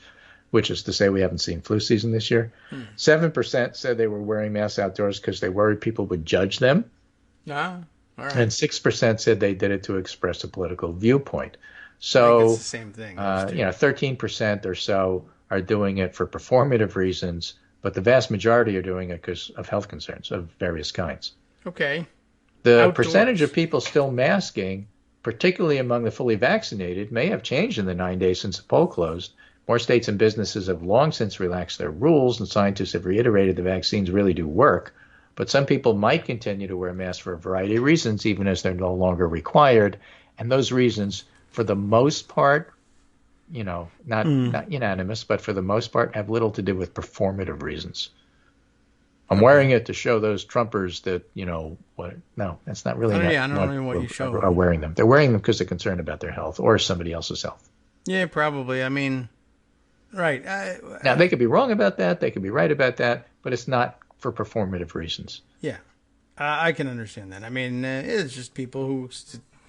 which is to say we haven't seen flu season this year. 7% said they were wearing masks outdoors because they worried people would judge them. All right. And 6% said they did it to express a political viewpoint. I So, think it's the same thing. 13% or so are doing it for performative reasons, but the vast majority are doing it because of health concerns of various kinds. Okay. The Outdoors. percentage of people still masking, particularly among the fully vaccinated, may have changed in the 9 days since the poll closed. More states and businesses have long since relaxed their rules, and scientists have reiterated the vaccines really do work. But some people might continue to wear masks for a variety of reasons, even as they're no longer required. And those reasons, for the most part, not unanimous, but for the most part, have little to do with performative reasons. I'm wearing it to show those Trumpers that, what? No, that's not really. I don't know what you show. Are wearing them. They're wearing them because they're concerned about their health or somebody else's health. Yeah, probably. I mean, right. Now, they could be wrong about that. They could be right about that, but it's not for performative reasons. Yeah, I can understand that. I mean, it's just people who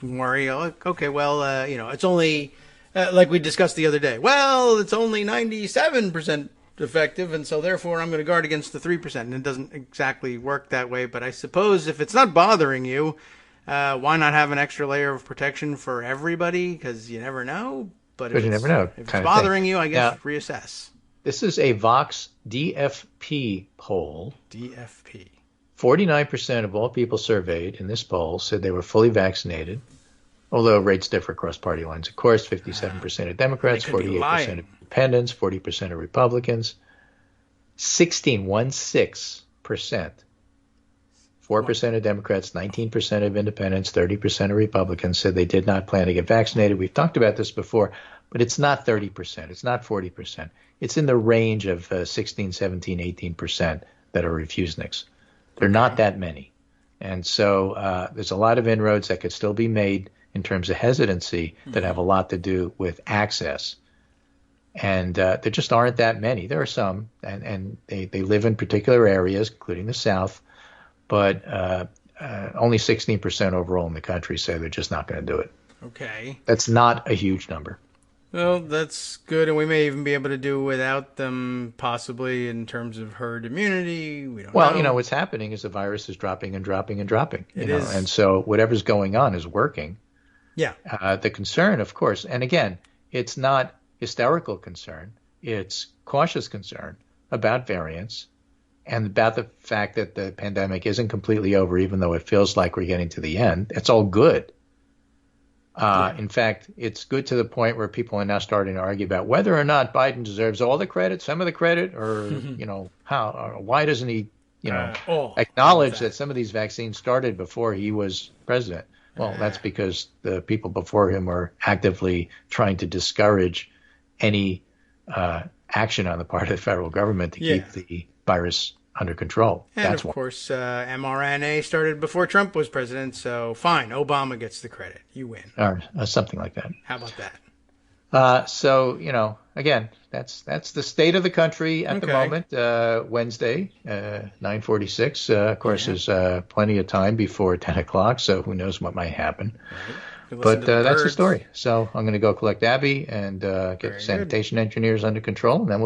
worry, okay, well, it's only, like we discussed the other day, well, it's only 97% effective, and so therefore I'm going to guard against the 3%. And it doesn't exactly work that way, but I suppose if it's not bothering you, why not have an extra layer of protection for everybody? Because you never know. But if you never know. If it's bothering you, I guess reassess. This is a Vox DFP poll. DFP. 49% of all people surveyed in this poll said they were fully vaccinated, although rates differ across party lines. Of course, 57% of Democrats, 48% of independents, 40% of Republicans, 16%, 4% of Democrats, 19% of independents, 30% of Republicans said they did not plan to get vaccinated. We've talked about this before, but it's not 30%. It's not 40%. It's in the range of 16, 17, 18% that are refuseniks. They're not that many. And so there's a lot of inroads that could still be made in terms of hesitancy that have a lot to do with access. And there just aren't that many. There are some, and they live in particular areas, including the South, but only 16% overall in the country say they're just not going to do it. Okay. That's not a huge number. Well, that's good, and we may even be able to do without them, possibly in terms of herd immunity. We don't know. Well, what's happening is the virus is dropping and dropping and dropping. It is. And so whatever's going on is working. Yeah. The concern, of course, and again, it's not hysterical concern. It's cautious concern about variants and about the fact that the pandemic isn't completely over, even though it feels like we're getting to the end. It's all good. In fact, it's good to the point where people are now starting to argue about whether or not Biden deserves all the credit, some of the credit, or, how, or why doesn't he, acknowledge that some of these vaccines started before he was president? Well, that's because the people before him are actively trying to discourage any action on the part of the federal government to keep the virus under control. And That's of why. course, mRNA started before Trump was president, so fine, Obama gets the credit. You win. Or something like that. How about that? So, again, that's the state of the country at the moment. Wednesday, 9:46. Of course, there's plenty of time before 10 o'clock, so who knows what might happen. Right. But that's the story. So I'm going to go collect Abby and get the sanitation engineers under control, and then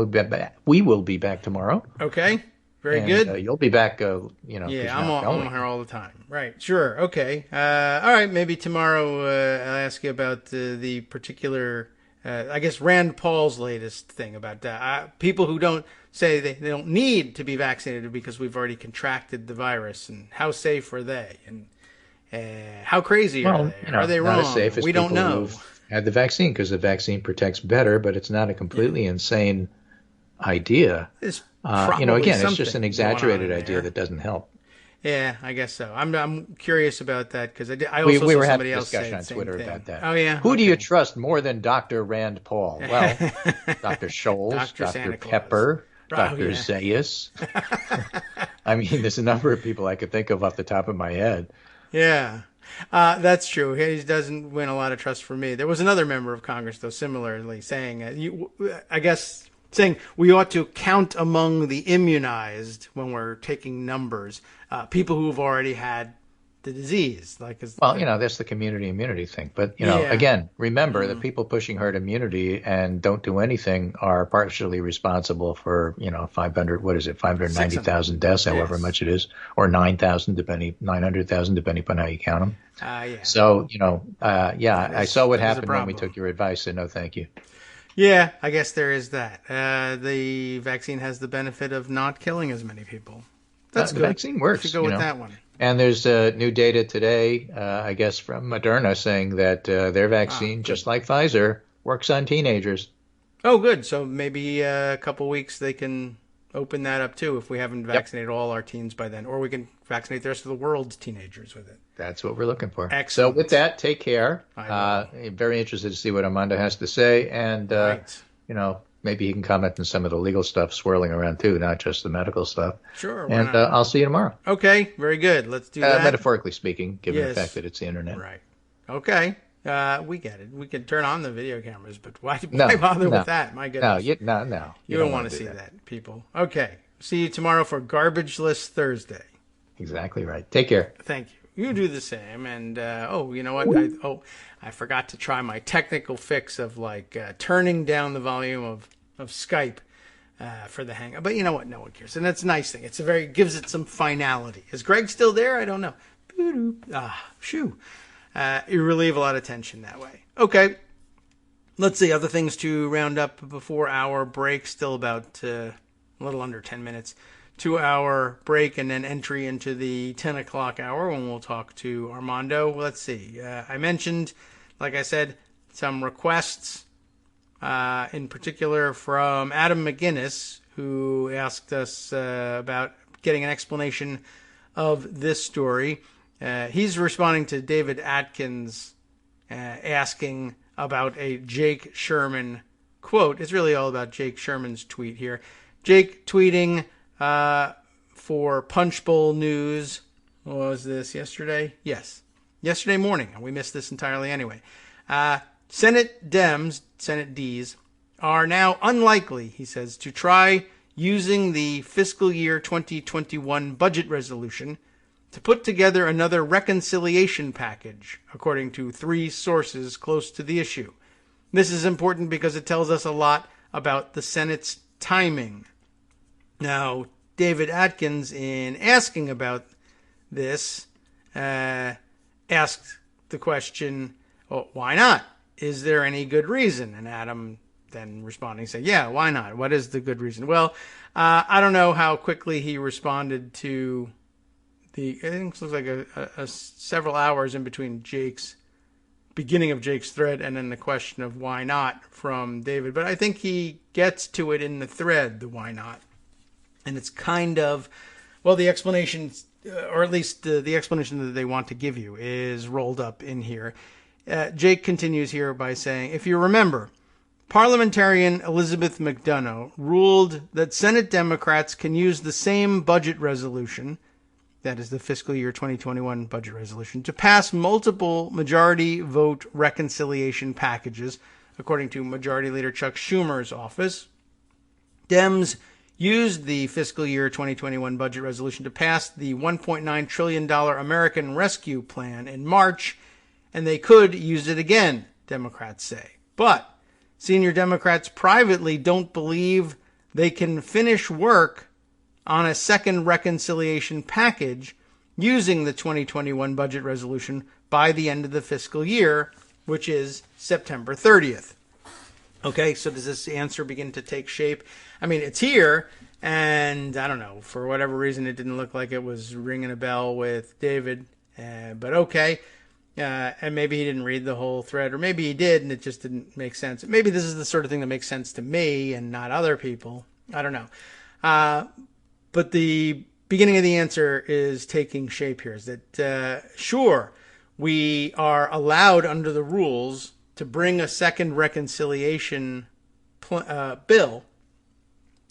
we will be back tomorrow. Okay. Very good. You'll be back, Yeah, I'm here all the time. Right. Sure. Okay. All right. Maybe tomorrow I'll ask you about the particular, I guess, Rand Paul's latest thing about people who don't say they don't need to be vaccinated because we've already contracted the virus, and how safe are they? And how crazy are they? Are they wrong? Not as safe as we don't know. Who've had the vaccine, because the vaccine protects better, but it's not a completely insane idea. Again, it's just an exaggerated idea that doesn't help. Yeah, I guess so. I'm curious about that because I also we saw were somebody having a else discussion say on the Twitter same thing. about that. Oh yeah. Who do you trust more than Dr. Rand Paul? Well, Dr. Scholes, Dr. Pepper, Dr. Zayas. I mean, there's a number of people I could think of off the top of my head. Yeah. That's true. He doesn't win a lot of trust from me. There was another member of Congress, though, similarly saying, saying we ought to count among the immunized when we're taking numbers, people who've already had the disease. That's the community immunity thing. But, again, remember the people pushing herd immunity and don't do anything are partially responsible for, 590,000 deaths, however much it is, or 900,000, depending upon how you count them. So, I saw what happened when we took your advice, and no thank you. Yeah, I guess there is that. The vaccine has the benefit of not killing as many people. That's good. The vaccine works. You should go with that one. And there's new data today, I guess, from Moderna saying that their vaccine, just like Pfizer, works on teenagers. Oh, good. So maybe a couple weeks they can open that up, too, if we haven't vaccinated all our teens by then. Or we can vaccinate the rest of the world's teenagers with it. That's what we're looking for. Excellent. So with that, take care. I'm very interested to see what Armando has to say. And, maybe he can comment on some of the legal stuff swirling around, too, not just the medical stuff. Sure. And I'll see you tomorrow. Okay. Very good. Let's do that. Metaphorically speaking, given the fact that it's the internet. Right. Okay. We get it. We can turn on the video cameras, but why bother with that? My goodness. No. You don't want to see that, people. Okay. See you tomorrow for Garbage-less Thursday. Exactly right. Take care. Thank you. You do the same. And, you know what? I forgot to try my technical fix of, turning down the volume of Skype for the Hangout. But you know what? No one cares. And that's a nice thing. Gives it some finality. Is Greg still there? I don't know. Shoo. You relieve a lot of tension that way. Okay. Let's see. Other things to round up before our break. Still about a little under 10 minutes. 2-hour break and then entry into the 10 o'clock hour when we'll talk to Armando. Let's see. I mentioned, like I said, some requests, in particular from Adam McGinnis, who asked us about getting an explanation of this story. He's responding to David Atkins asking about a Jake Sherman quote. It's really all about Jake Sherman's tweet here. Jake tweeting for Punchbowl News. What was this, yesterday? Yes. Yesterday morning. We missed this entirely anyway. Senate Ds, are now unlikely, he says, to try using the fiscal year 2021 budget resolution to put together another reconciliation package, according to 3 sources close to the issue. This is important because it tells us a lot about the Senate's timing. Now, David Atkins, in asking about this, asked the question, why not? Is there any good reason? And Adam then responding said, yeah, why not? What is the good reason? Well, I don't know how quickly he responded to I think it looks like a several hours in between beginning of Jake's thread and then the question of why not from David. But I think he gets to it in the thread, the why not. And it's kind of, the explanation, or at least the explanation that they want to give you is rolled up in here. Jake continues here by saying, if you remember, Parliamentarian Elizabeth McDonough ruled that Senate Democrats can use the same budget resolution, that is the fiscal year 2021 budget resolution, to pass multiple majority vote reconciliation packages, according to Majority Leader Chuck Schumer's office. Dems used the fiscal year 2021 budget resolution to pass the $1.9 trillion American Rescue Plan in March, and they could use it again, Democrats say. But senior Democrats privately don't believe they can finish work on a second reconciliation package using the 2021 budget resolution by the end of the fiscal year, which is September 30th. Okay, so does this answer begin to take shape? I mean, it's here, and I don't know, for whatever reason, it didn't look like it was ringing a bell with David, but okay. And maybe he didn't read the whole thread, or maybe he did, and it just didn't make sense. Maybe this is the sort of thing that makes sense to me and not other people. I don't know. But the beginning of the answer is taking shape here, is that, sure, we are allowed under the rules to bring a second reconciliation bill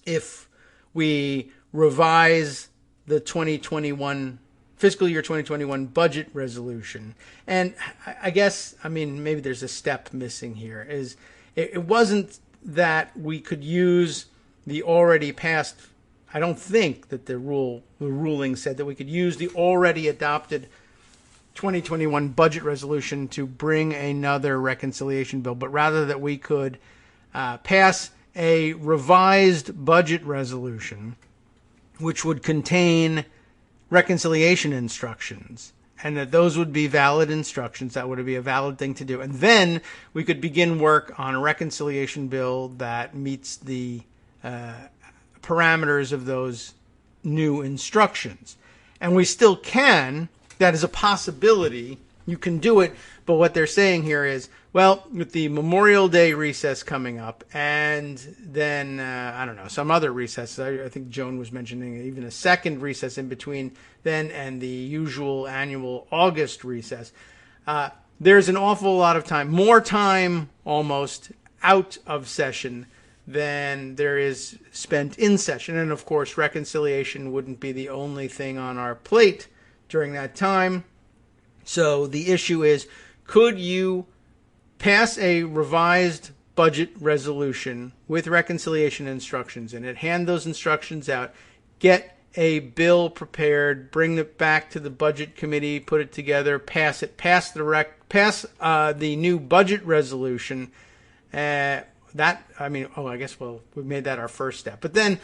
if we revise the 2021 fiscal year 2021 budget resolution. And I guess, I mean, maybe there's a step missing here. Is it wasn't that we could use the already passed. I don't think that the ruling said that we could use the already adopted 2021 budget resolution to bring another reconciliation bill, but rather that we could pass a revised budget resolution which would contain reconciliation instructions, and that those would be valid instructions. That would be a valid thing to do. And then we could begin work on a reconciliation bill that meets the parameters of those new instructions. And we still can. That is a possibility. You can do it. But what they're saying here is, well, with the Memorial Day recess coming up, and then, I don't know, some other recess. I think Joan was mentioning even a second recess in between then and the usual annual August recess. There's an awful lot of time, more time almost out of session than there is spent in session. And, of course, reconciliation wouldn't be the only thing on our plate during that time. So the issue is, could you pass a revised budget resolution with reconciliation instructions in it, hand those instructions out, get a bill prepared, bring it back to the budget committee, put it together, pass it, pass the new budget resolution. I guess we made that our first step. But then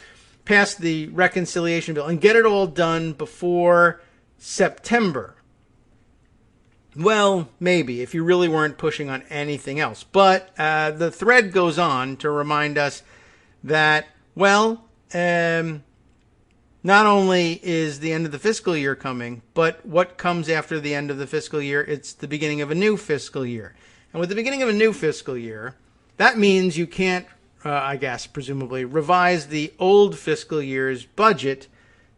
pass the reconciliation bill and get it all done before September. Well, maybe, if you really weren't pushing on anything else. But the thread goes on to remind us that, well, not only is the end of the fiscal year coming, but what comes after the end of the fiscal year? It's the beginning of a new fiscal year. And with the beginning of a new fiscal year, that means you can't, I guess, presumably, revise the old fiscal year's budget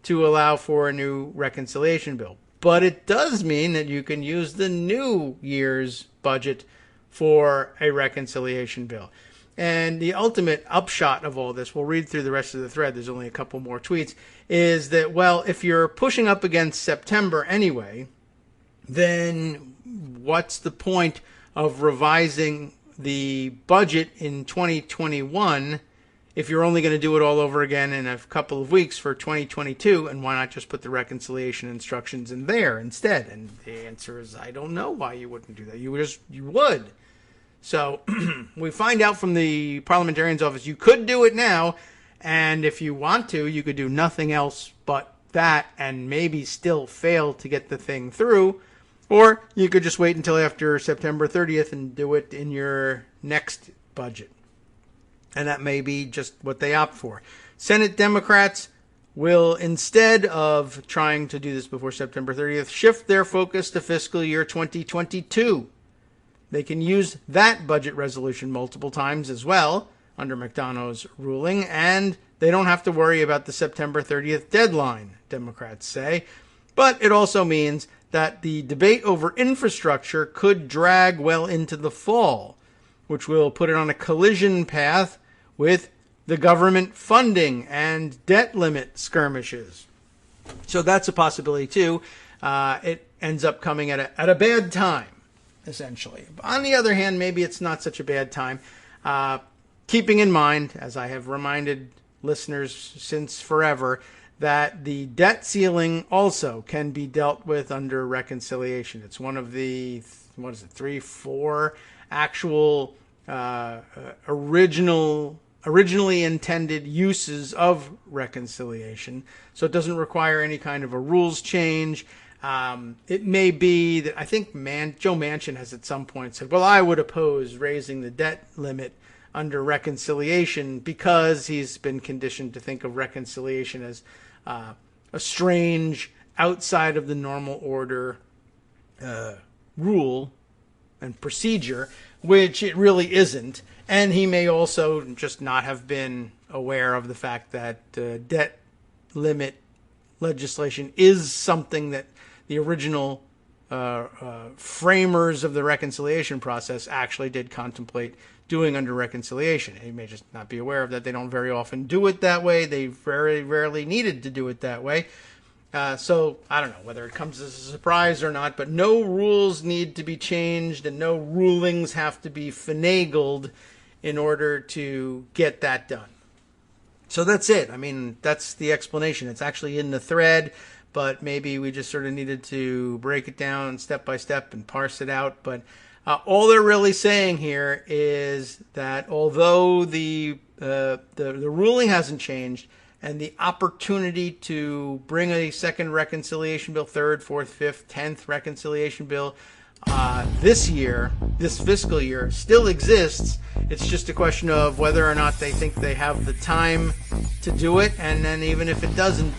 to allow for a new reconciliation bill. But it does mean that you can use the new year's budget for a reconciliation bill. And the ultimate upshot of all this, we'll read through the rest of the thread, there's only a couple more tweets, is that, well, if you're pushing up against September anyway, then what's the point of revising the budget in 2021 if you're only going to do it all over again in a couple of weeks for 2022, and why not just put the reconciliation instructions in there instead? And the answer is, I don't know why you wouldn't do that. You would. So we find out from the parliamentarian's office, you could do it now, and if you want to, you could do nothing else but that and maybe still fail to get the thing through, or you could just wait until after September 30th and do it in your next budget. And that may be just what they opt for. Senate Democrats will, instead of trying to do this before September 30th, shift their focus to fiscal year 2022. They can use that budget resolution multiple times as well under McDonough's ruling, and they don't have to worry about the September 30th deadline, Democrats say. But it also means that the debate over infrastructure could drag well into the fall. which will put it on a collision path with the government funding and debt limit skirmishes. So that's a possibility too. It ends up coming at a bad time, essentially. On the other hand, maybe it's not such a bad time. Keeping in mind, as I have reminded listeners since forever, that the debt ceiling also can be dealt with under reconciliation. It's one of the, 4 actual originally intended uses of reconciliation. So it doesn't require any kind of a rules change. It may be that I think Joe Manchin has at some point said, well, I would oppose raising the debt limit under reconciliation because he's been conditioned to think of reconciliation as a strange, outside of the normal order rule and procedure, which it really isn't. And he may also just not have been aware of the fact that debt limit legislation is something that the original framers of the reconciliation process actually did contemplate doing under reconciliation. He may just not be aware of that. They don't very often do it that way. They very rarely needed to do it that way. So I don't know whether it comes as a surprise or not, but no rules need to be changed and no rulings have to be finagled in order to get that done. So that's it. I mean, that's the explanation. It's actually in the thread, but maybe we just sort of needed to break it down step by step and parse it out. But all they're really saying here is that although the ruling hasn't changed and the opportunity to bring a second reconciliation bill, third, fourth, fifth, 10th reconciliation bill this fiscal year, still exists. It's just a question of whether or not they think they have the time to do it. And then even if it doesn't,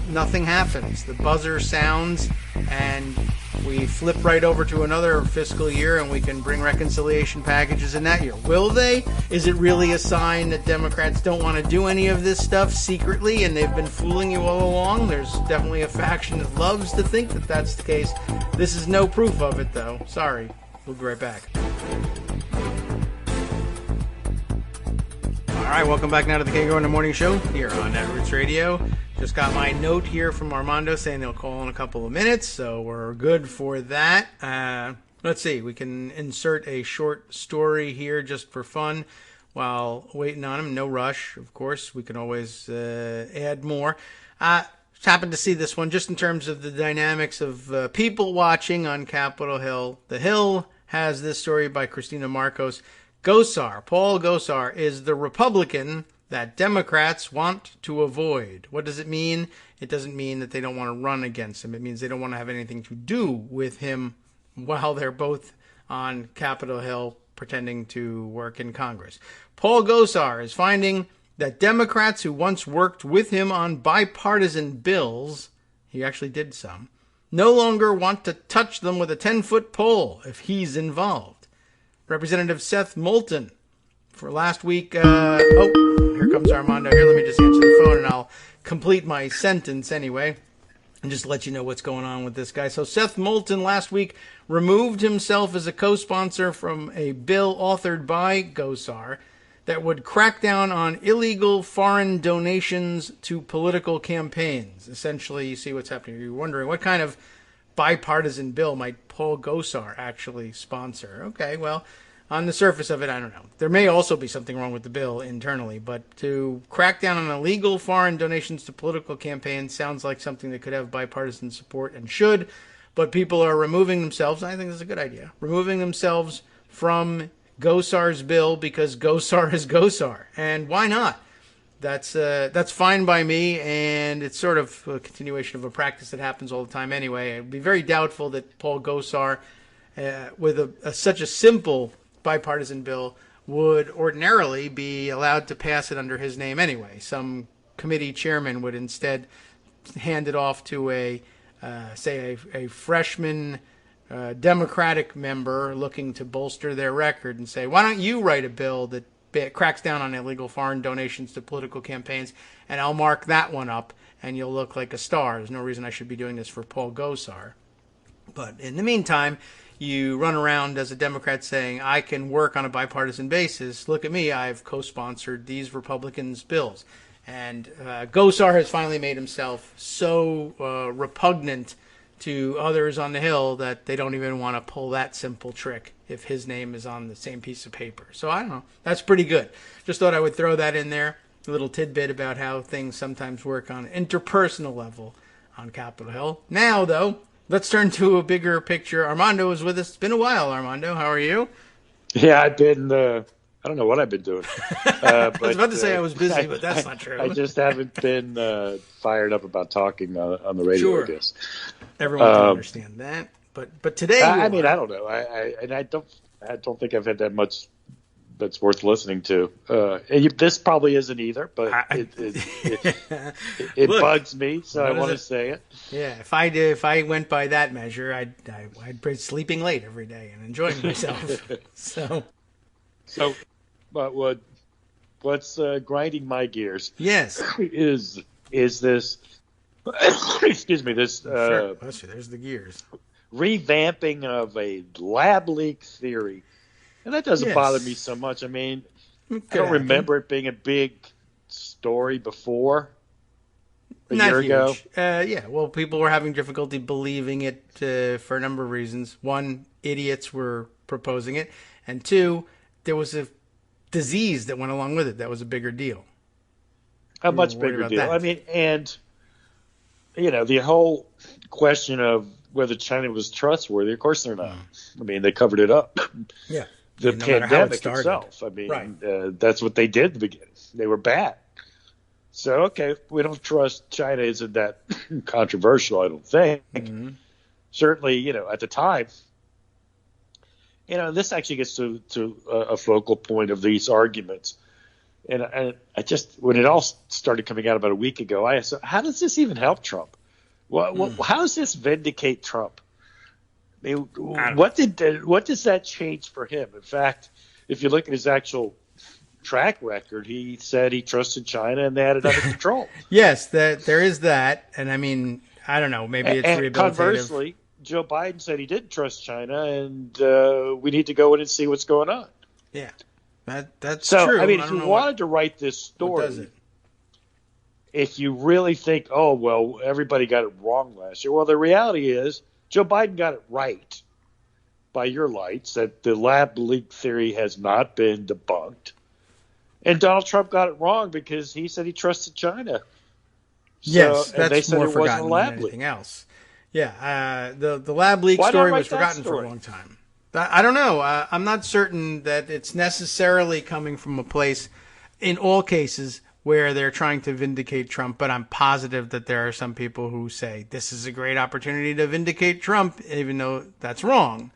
nothing happens. The buzzer sounds and we flip right over to another fiscal year and we can bring reconciliation packages in that year. Will they? Is it really a sign that Democrats don't want to do any of this stuff secretly and they've been fooling you all along? There's definitely a faction that loves to think that that's the case. This is no proof of it, though. Sorry. We'll be right back. All right, welcome back now to the Kagro in the Morning Show here on Roots Radio. Just got my note here from Armando saying they'll call in a couple of minutes, so we're good for that. Let's see, we can insert a short story here just for fun while waiting on him. No rush, of course. We can always add more. Just happened to see this one just in terms of the dynamics of people watching on Capitol Hill. The Hill has this story by Christina Marcos. Paul Gosar is the Republican that Democrats want to avoid. What does it mean? It doesn't mean that they don't want to run against him. It means they don't want to have anything to do with him while they're both on Capitol Hill pretending to work in Congress. Paul Gosar is finding that Democrats who once worked with him on bipartisan bills, he actually did some, no longer want to touch them with a 10-foot pole if he's involved. Representative Seth Moulton for last week. Here comes Armando. Here, let me just answer the phone and I'll complete my sentence anyway and just let you know what's going on with this guy. So Seth Moulton last week removed himself as a co-sponsor from a bill authored by Gosar that would crack down on illegal foreign donations to political campaigns. Essentially, you see what's happening. You're wondering what kind of bipartisan bill might Paul Gosar actually sponsor? Okay, well, on the surface of it, I don't know. There may also be something wrong with the bill internally, but to crack down on illegal foreign donations to political campaigns sounds like something that could have bipartisan support and should, but people are removing themselves, and I think this is a good idea, removing themselves from Gosar's bill because Gosar is Gosar, and why not? That's fine by me, and it's sort of a continuation of a practice that happens all the time anyway. I'd be very doubtful that Paul Gosar, with such a simple bipartisan bill, would ordinarily be allowed to pass it under his name anyway. Some committee chairman would instead hand it off to a freshman Democratic member looking to bolster their record and say, why don't you write a bill that cracks down on illegal foreign donations to political campaigns, and I'll mark that one up, and you'll look like a star. There's no reason I should be doing this for Paul Gosar. But in the meantime, you run around as a Democrat saying, I can work on a bipartisan basis. Look at me. I've co-sponsored these Republicans' bills. And Gosar has finally made himself so repugnant to others on the Hill that they don't even want to pull that simple trick if his name is on the same piece of paper. So I don't know. That's pretty good. Just thought I would throw that in there. A little tidbit about how things sometimes work on an interpersonal level on Capitol Hill. Now, though, let's turn to a bigger picture. Armando is with us. It's been a while, Armando. How are you? Yeah, I've been, I don't know what I've been doing. I was about to say I was busy, but that's not true. I just haven't been fired up about talking on the radio, Sure. I guess. Everyone can understand that. But today, I mean, I don't know. I don't think I've had that much that's worth listening to. This probably isn't either, but it Look, bugs me, so I want to say it. Yeah, if I went by that measure, I'd be sleeping late every day and enjoying myself. But what's grinding my gears? Yes, is this? Excuse me. This sure. There's the gears. Revamping of a lab leak theory. And that doesn't bother me so much. I mean, I don't remember it being a big story before a year ago. Yeah, well, people were having difficulty believing it for a number of reasons. One, idiots were proposing it. And two, there was a disease that went along with it that was a bigger deal. A much bigger deal. That. I mean, and, the whole question of whether China was trustworthy, of course they're not. I mean, they covered it up. Yeah. The pandemic itself. I mean, right. That's what they did at the beginning. They were bad. So, okay, we don't trust China isn't that controversial, I don't think. Mm-hmm. Certainly, at the time, this actually gets to a focal point of these arguments. And I just, when it all started coming out about a week ago, I asked, how does this even help Trump? How does this vindicate Trump? I mean, what does that change for him? In fact, if you look at his actual track record, he said he trusted China and they had it under control. Yes, there is that. And I mean, I don't know, maybe it's rehabilitative. Conversely, Joe Biden said he didn't trust China and we need to go in and see what's going on. Yeah, that's so, true. I mean, if you wanted to write this story, if you really think, oh, well, everybody got it wrong last year. Well, the reality is Joe Biden got it right by your lights that the lab leak theory has not been debunked. And Donald Trump got it wrong because he said he trusted China. Yes, that's more forgotten than anything else. Yeah, the lab leak story was forgotten for a long time. I don't know. I'm not certain that it's necessarily coming from a place, in all cases, where they're trying to vindicate Trump, but I'm positive that there are some people who say this is a great opportunity to vindicate Trump, even though that's wrong.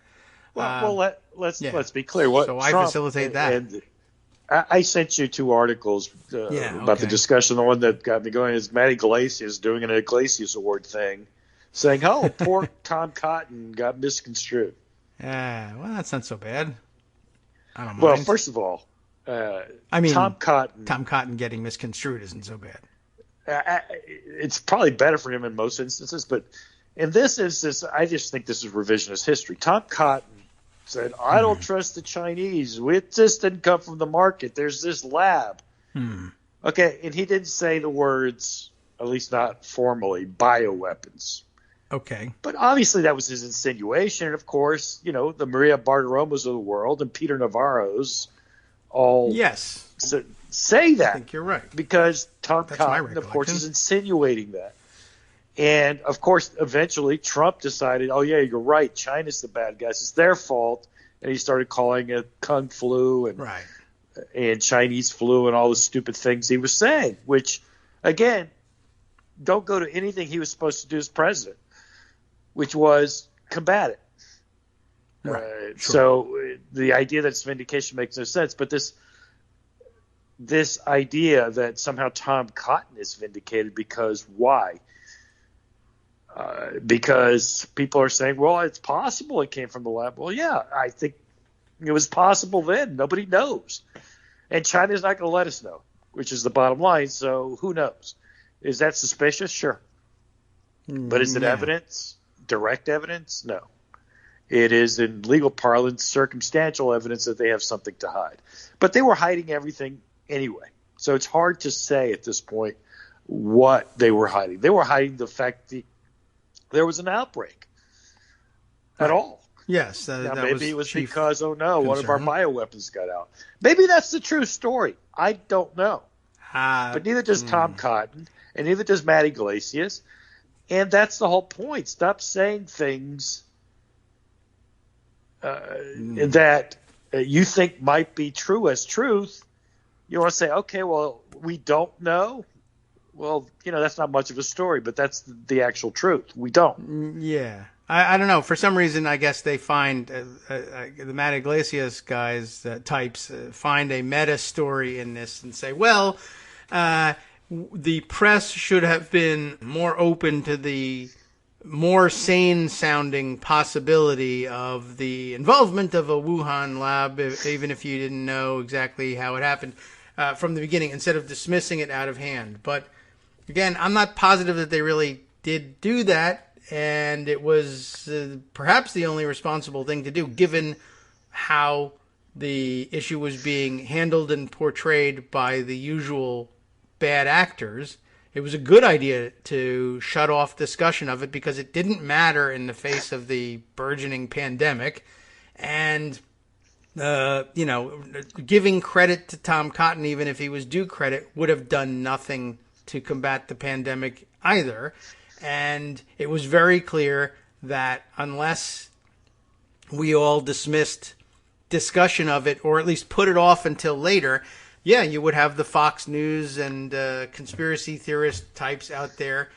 Well, let's be clear. So I facilitate that. And I sent you two articles about the discussion. The one that got me going is Matt Iglesias doing an Iglesias Award thing, saying, "Oh, poor Tom Cotton got misconstrued." Well, that's not so bad. I don't mind. Well, first of all, I mean, Tom Cotton getting misconstrued isn't so bad. It's probably better for him in most instances, but in this instance, I just think this is revisionist history. Tom Cotton said, I don't trust the Chinese. It just didn't come from the market. There's this lab. Okay, and he didn't say the words, at least not formally, bioweapons. Okay. But obviously that was his insinuation. And, of course, the Maria Bartiromo's of the world and Peter Navarro's all say that. I think you're right. Because Tom Cotton, of course, is insinuating that. And, of course, eventually Trump decided, oh, yeah, you're right. China's the bad guys. It's their fault. And he started calling it Kung flu and Chinese flu and all the stupid things he was saying, which, again, don't go to anything he was supposed to do as president, which was combat it. Right. So the idea that it's vindication makes no sense. But this idea that somehow Tom Cotton is vindicated because why? Because people are saying, well, it's possible it came from the lab. Well, yeah, I think it was possible then. Nobody knows. And China's not going to let us know, which is the bottom line. So who knows? Is that suspicious? Sure. But is it evidence? Direct evidence? No. It is, in legal parlance, circumstantial evidence that they have something to hide. But they were hiding everything anyway. So it's hard to say at this point what they were hiding. They were hiding the fact that there was an outbreak at all. Yes. Now, maybe it was because, one of our bioweapons got out. Maybe that's the true story. I don't know. But neither does Tom Cotton, and neither does Matt Iglesias. And that's the whole point. Stop saying things that you think might be true as truth. You want to say, okay, well, we don't know. Well, that's not much of a story, but that's the actual truth. We don't. Yeah. I don't know. For some reason, I guess they find the Matt Iglesias guys, types, find a meta story in this and say, well, the press should have been more open to the more sane-sounding possibility of the involvement of a Wuhan lab, even if you didn't know exactly how it happened from the beginning, instead of dismissing it out of hand. But again, I'm not positive that they really did do that, and it was perhaps the only responsible thing to do, given how the issue was being handled and portrayed by the usual bad actors. It was a good idea to shut off discussion of it because it didn't matter in the face of the burgeoning pandemic. And, giving credit to Tom Cotton, even if he was due credit, would have done nothing to combat the pandemic either. And it was very clear that unless we all dismissed discussion of it, or at least put it off until later, you would have the Fox News and conspiracy theorist types out there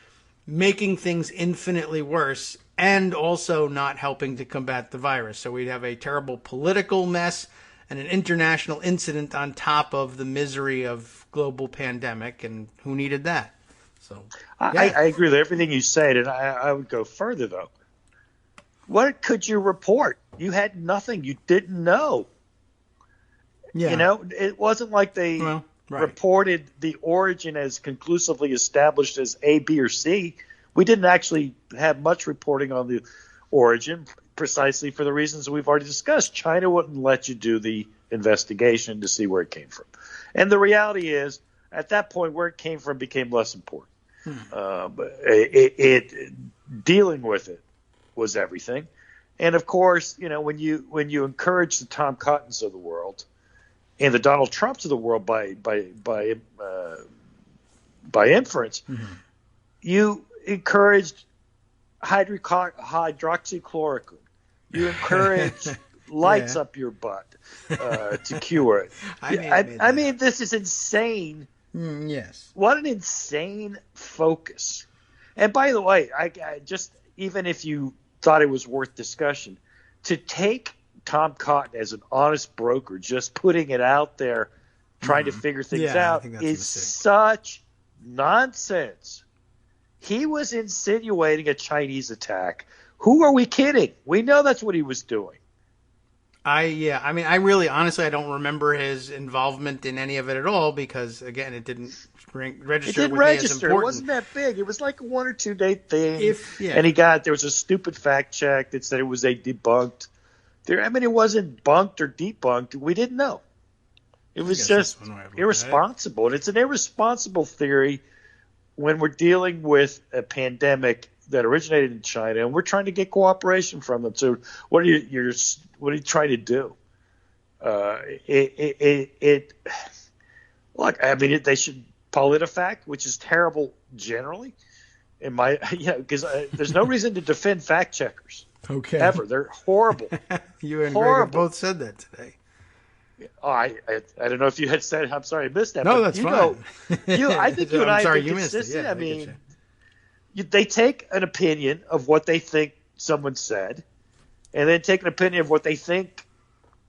making things infinitely worse and also not helping to combat the virus. So we'd have a terrible political mess and an international incident on top of the misery of global pandemic, and who needed that? So I agree with everything you said, and I would go further, though. What could you report? You had nothing. You didn't know. Yeah. It wasn't like they reported the origin as conclusively established as A, B, or C. We didn't actually have much reporting on the origin, precisely for the reasons we've already discussed. China wouldn't let you do the investigation to see where it came from. And the reality is, at that point, where it came from became less important. But dealing with it was everything. And, of course, when you encourage the Tom Cottons of the world and the Donald Trumps of the world by inference, you encouraged hydroxychloroquine. You encouraged lights up your butt to cure it. I mean, this is insane. Yes. What an insane focus. And by the way, I just, even if you thought it was worth discussion, to take Tom Cotton as an honest broker, just putting it out there, trying to figure things out, is such nonsense. He was insinuating a Chinese attack. Who are we kidding? We know that's what he was doing. I really, honestly, I don't remember his involvement in any of it at all because, again, it didn't register. It didn't register. It wasn't that big. It was like a 1 or 2 day thing. And there was a stupid fact check that said it was debunked. It wasn't bunked or debunked. We didn't know. It was just irresponsible. And it's an irresponsible theory when we're dealing with a pandemic that originated in China, and we're trying to get cooperation from them. So what are you trying to do? Look, I mean, they should PolitiFact, which is terrible generally. Because there's no reason to defend fact checkers. Okay. Ever. They're horrible. You and Greg have both said that today. Oh, I don't know if you had said. I'm sorry, I missed that. No, that's fine. I think you and I are consistent. Missed it. Yeah, I mean, they take an opinion of what they think someone said, and then take an opinion of what they think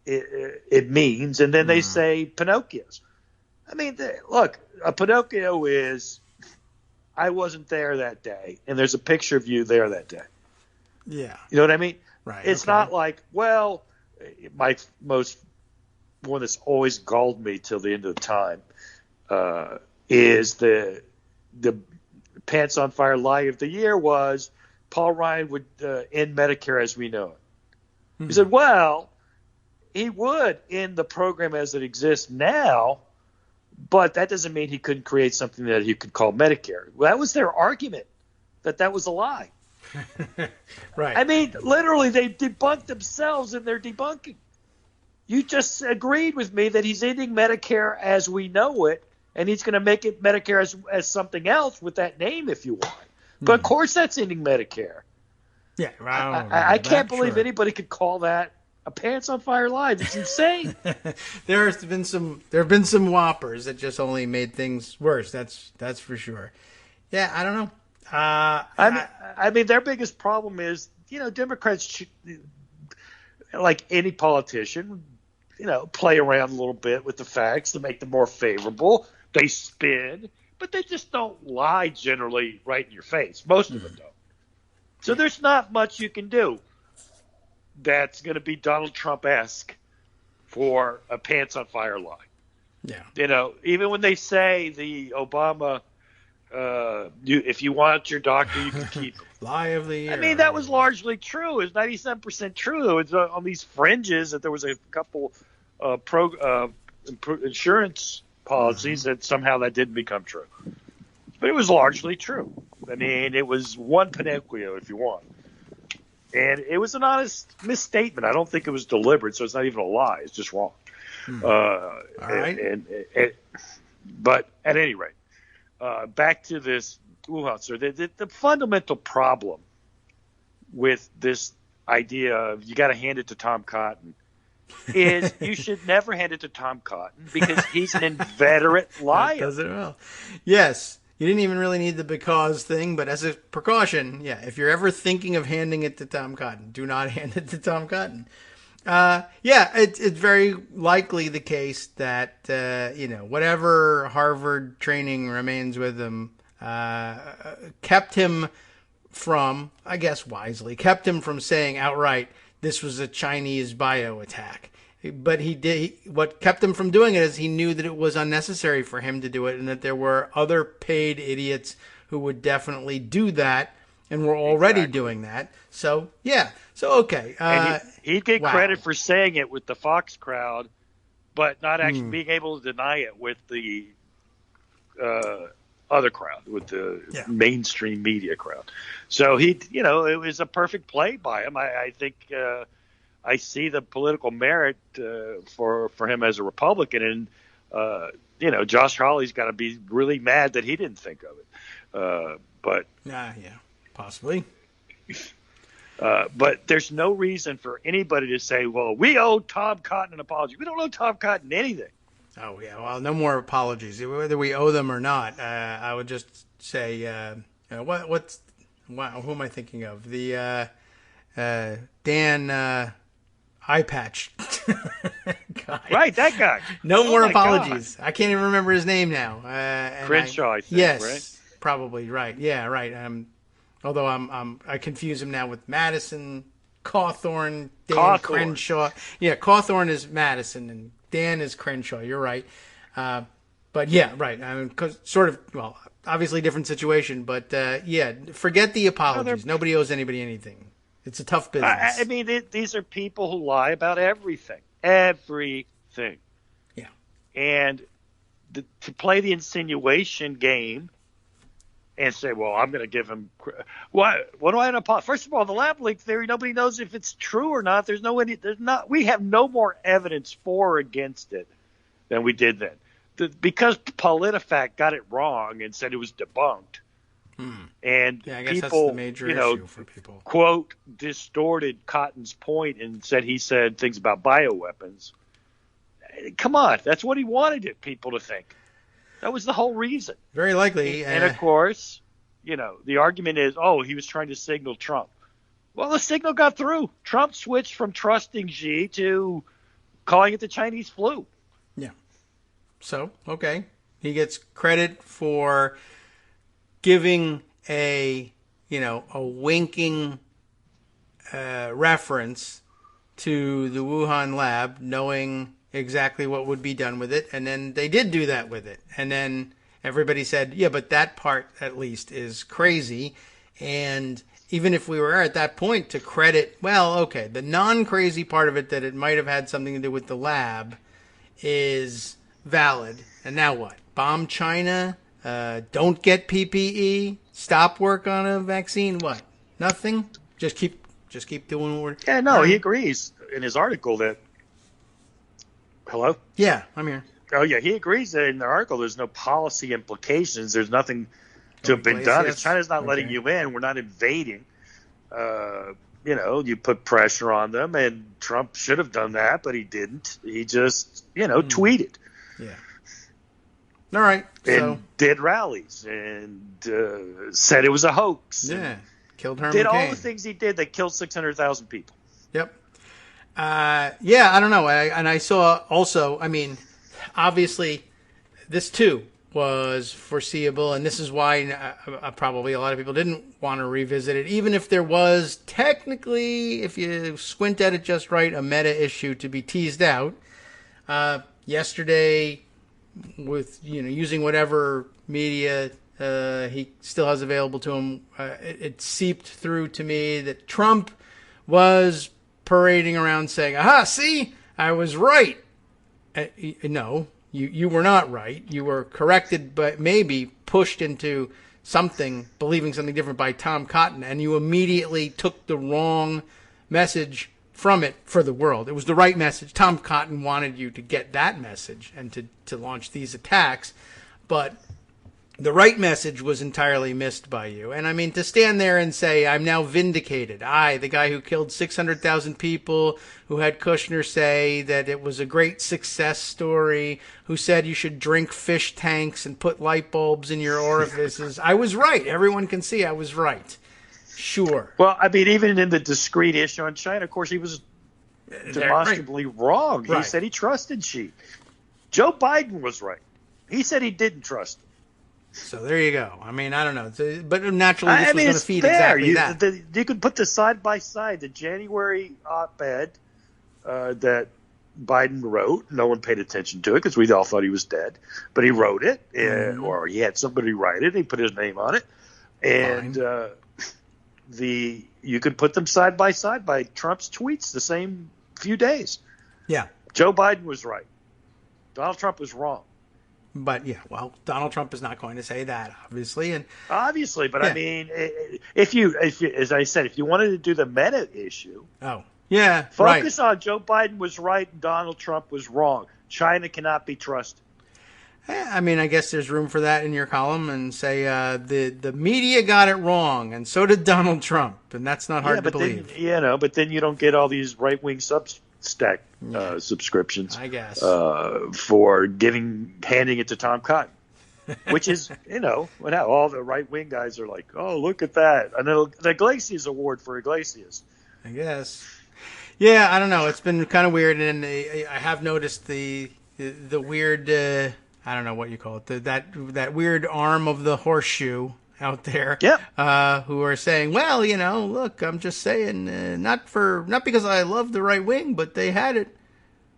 it means, and then they say Pinocchios. I mean, look, a Pinocchio is, I wasn't there that day, and there's a picture of you there that day. Yeah. You know what I mean? Right. It's not like, well, my one that's always galled me till the end of the time is the Pants on Fire lie of the year was Paul Ryan would end Medicare as we know it. He said, well, he would in the program as it exists now, but that doesn't mean he couldn't create something that he could call Medicare. Well, that was their argument, that was a lie. Right. I mean, literally, they debunked themselves in their debunking. You just agreed with me that he's ending Medicare as we know it, and he's going to make it Medicare as something else with that name if you want. But of course that's ending Medicare. Yeah, I can't believe anybody could call that a pants on fire lie. It's insane. There have been some whoppers that just only made things worse. That's for sure. Yeah, I don't know. I mean, their biggest problem is, Democrats, like any politician, play around a little bit with the facts to make them more favorable. They spin, but they just don't lie generally right in your face. Most of them don't. So there's not much you can do that's going to be Donald Trump-esque for a pants on fire lie. Yeah. Even when they say the Obama, if you want your doctor, you can keep him. Lie of the year. I mean, that was largely true. It was 97% true. It was on these fringes that there was a couple insurance policies that somehow that didn't become true. But it was largely true. I mean, it was one Pinocchio, if you want. And it was an honest misstatement. I don't think it was deliberate, so it's not even a lie. It's just wrong. All right. But at any rate, back to this Wuhan. So the fundamental problem with this idea of you got to hand it to Tom Cotton is you should never hand it to Tom Cotton because he's an inveterate liar. That does it well. Yes. You didn't even really need the because thing, but as a precaution, yeah, if you're ever thinking of handing it to Tom Cotton, do not hand it to Tom Cotton. It's very likely the case that, whatever Harvard training remains with him, kept him from, I guess wisely, kept him from saying outright, this was a Chinese bio attack. But what kept him from doing it is he knew that it was unnecessary for him to do it and that there were other paid idiots who would definitely do that and were already doing that. So, yeah. So, okay. And he'd get credit for saying it with the Fox crowd, but not actually being able to deny it with the other crowd, with the mainstream media crowd. So it was a perfect play by him. I think I see the political merit for him as a Republican, and Josh Hawley's got to be really mad that he didn't think of it. But possibly. But there's no reason for anybody to say, "Well, we owe Tom Cotton an apology." We don't owe Tom Cotton anything. Oh yeah, well, no more apologies, whether we owe them or not. I would just say, who am I thinking of? The Dan Eye Patch guy. Right, that guy. No more apologies. God. I can't even remember his name now. Crenshaw, I think, yes, right? Probably right. Yeah, right. Although I confuse him now with Madison Cawthorn, Dan Crenshaw. Yeah, Cawthorn is Madison and Dan is Crenshaw. You're right. But yeah, right. I mean, obviously different situation, but forget the apologies. Nobody owes anybody anything. It's a tough business. I mean, these are people who lie about everything. Everything. Yeah. And to play the insinuation game and say, well, I'm going to give him – what do I apologize? First of all, the lab leak theory, nobody knows if it's true or not. We have no more evidence for or against it than we did then. Because PolitiFact got it wrong and said it was debunked. And I guess people, that's the major issue for people. Quote, distorted Cotton's point and said he said things about bioweapons. Come on, that's what he wanted people to think. That was the whole reason. Very likely. And of course, the argument is, he was trying to signal Trump. Well, the signal got through. Trump switched from trusting Xi to calling it the Chinese flu. Yeah. So, okay. He gets credit for giving a winking reference to the Wuhan lab, knowing exactly what would be done with it, and then they did do that with it. And then everybody said, yeah, but that part at least is crazy, and even if we were at that point, to credit, well, okay, the non-crazy part of it, that it might have had something to do with the lab, is valid. And now what? Bomb China? Don't get PPE? Stop work on a vaccine? What? Nothing? Just keep doing what we're... Yeah, no, he agrees in his article that... Hello? Yeah, I'm here. Oh, yeah, he agrees that in the article there's no policy implications. There's nothing to have been done. If China's not letting you in, we're not invading. You put pressure on them, and Trump should have done that, but he didn't. He just, tweeted. Yeah. All right. And did rallies and said it was a hoax. Yeah. Killed Herman Did all Cain. the things he did that killed 600,000 people. Yep. Yeah, I don't know. I saw also, obviously, this too was foreseeable, and this is why probably a lot of people didn't want to revisit it, even if there was technically, if you squint at it just right, a meta issue to be teased out. Yesterday, with using whatever media he still has available to him, it seeped through to me that Trump was parading around saying, "Aha, see, I was right." No. You were not right. You were corrected, but maybe pushed into believing something different by Tom Cotton, and you immediately took the wrong message from it for the world. It was the right message. Tom Cotton wanted you to get that message and to launch these attacks, but the right message was entirely missed by you. And to stand there and say, I'm now vindicated. I, the guy who killed 600,000 people, who had Kushner say that it was a great success story, who said you should drink fish tanks and put light bulbs in your orifices. I was right. Everyone can see I was right. Sure. Well, even in the discrete issue on China, of course, he was demonstrably wrong. He said he trusted Xi. Joe Biden was right. He said he didn't trust him. So there you go. I don't know. But naturally, this was going to feed fair. Exactly that. You could put this side by side. The January op-ed that Biden wrote, no one paid attention to it because we all thought he was dead. But he wrote it, or he had somebody write it. He put his name on it. And you could put them side by Trump's tweets the same few days. Yeah. Joe Biden was right. Donald Trump was wrong. But Donald Trump is not going to say that, obviously, but if you, as I said, if you wanted to do the meta issue, focus on Joe Biden was right and Donald Trump was wrong. China cannot be trusted. I guess there's room for that in your column, and say the media got it wrong, and so did Donald Trump, and that's not hard to believe. But then you don't get all these right-wing Substack subscriptions, I guess, for handing it to Tom Cotton, which is, all the right-wing guys are like, oh, look at that. And the Iglesias Award for Iglesias. I guess. Yeah, I don't know. It's been kind of weird, and I have noticed the weird, I don't know what you call it, that weird arm of the horseshoe out there, who are saying, well, look, I'm just saying, not because I love the right wing, but they had it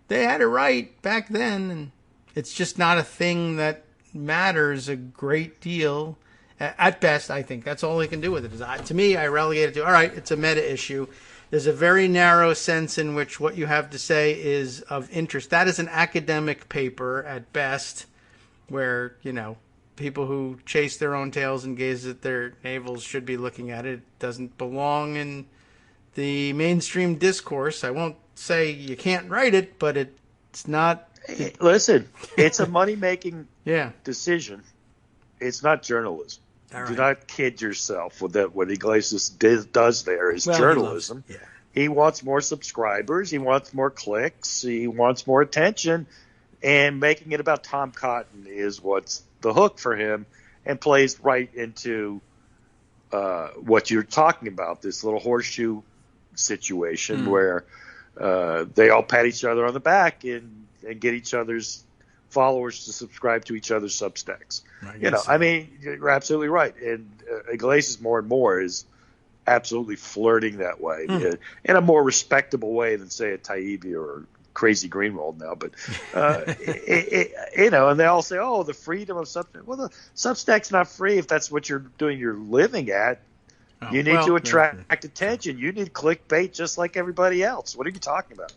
right back then, and it's just not a thing that matters a great deal. At best, I think that's all they can do with it. To me, I relegate it to, all right, it's a meta issue. There's a very narrow sense in which what you have to say is of interest. That is an academic paper at best, where, people who chase their own tails and gaze at their navels should be looking at it. It doesn't belong in the mainstream discourse. I won't say you can't write it, but it's not. Listen, it's a money-making decision. It's not journalism. Right. Do not kid yourself with that. What Iglesias does there is journalism. He wants more subscribers. He wants more clicks. He wants more attention. And making it about Tom Cotton is what's the hook for him, and plays right into what you're talking about, this little horseshoe situation where they all pat each other on the back and get each other's followers to subscribe to each other's Substacks. You're absolutely right. And Iglesias more and more is absolutely flirting that way in a more respectable way than, say, a Taibbi or Crazy Greenwald now. But, and they all say, oh, the freedom of Substack. Well, the Substack's not free if that's what you're doing your living at. Oh, you need to attract attention. You need clickbait just like everybody else. What are you talking about?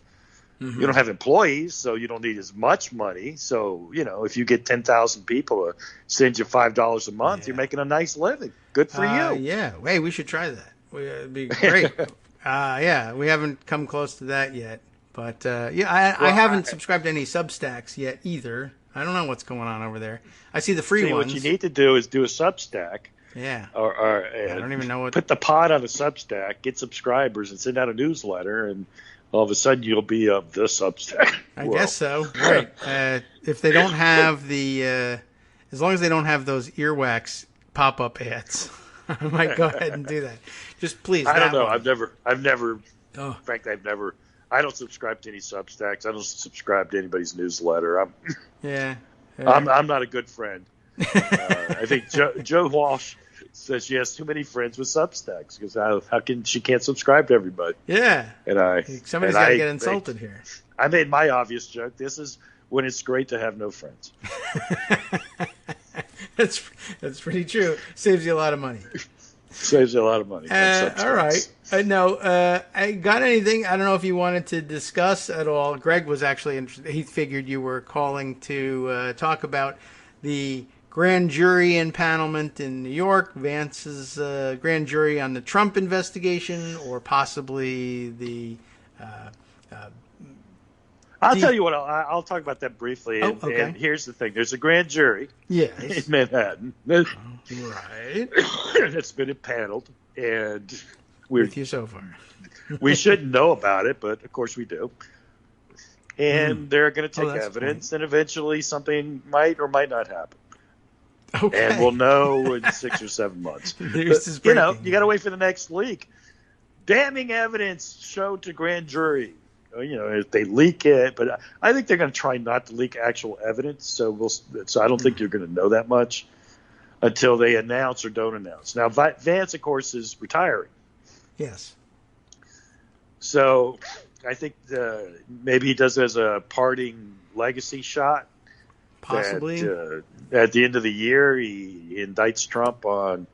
Mm-hmm. You don't have employees, so you don't need as much money. So, if you get 10,000 people to send you $5 a month, you're making a nice living. Good for you. Yeah. Hey, we should try that. It'd be great. We haven't come close to that yet. But, I haven't subscribed to any Substacks yet either. I don't know what's going on over there. I see the free ones. What you need to do is do a Substack. Yeah. Or I don't even know what. Put the pod on a Substack, get subscribers, and send out a newsletter, and all of a sudden you'll be the Substack. I guess so. Right. If they don't have as long as they don't have those earwax pop-up ads, I might go ahead and do that. Just please. I don't know. I've never. In fact, I don't subscribe to any Substacks. I don't subscribe to anybody's newsletter. I'm not a good friend. I think Joe Walsh says she has too many friends with Substacks because how can she can't subscribe to everybody? Yeah, and somebody's got to get insulted here. I made my obvious joke. This is when it's great to have no friends. That's pretty true. Saves you a lot of money. Saves you a lot of money. All right. I got anything? I don't know if you wanted to discuss at all. Greg was actually interested. He figured you were calling to talk about the grand jury impanelment in New York, Vance's grand jury on the Trump investigation, or possibly the... I'll tell you what, I'll talk about that briefly. And here's the thing. There's a grand jury in Manhattan. Right. That's been impaneled. And with you so far. We shouldn't know about it, but of course we do. And they're going to take evidence, and eventually something might or might not happen. Okay. And we'll know in 6 or 7 months. But, you got to wait for the next leak. Damning evidence showed to grand jury. If they leak it, but I think they're going to try not to leak actual evidence. So I don't think you're going to know that much until they announce or don't announce. Now, Vance, of course, is retiring. Yes. So I think maybe he does it as a parting legacy shot. Possibly. At the end of the year, he indicts Trump on,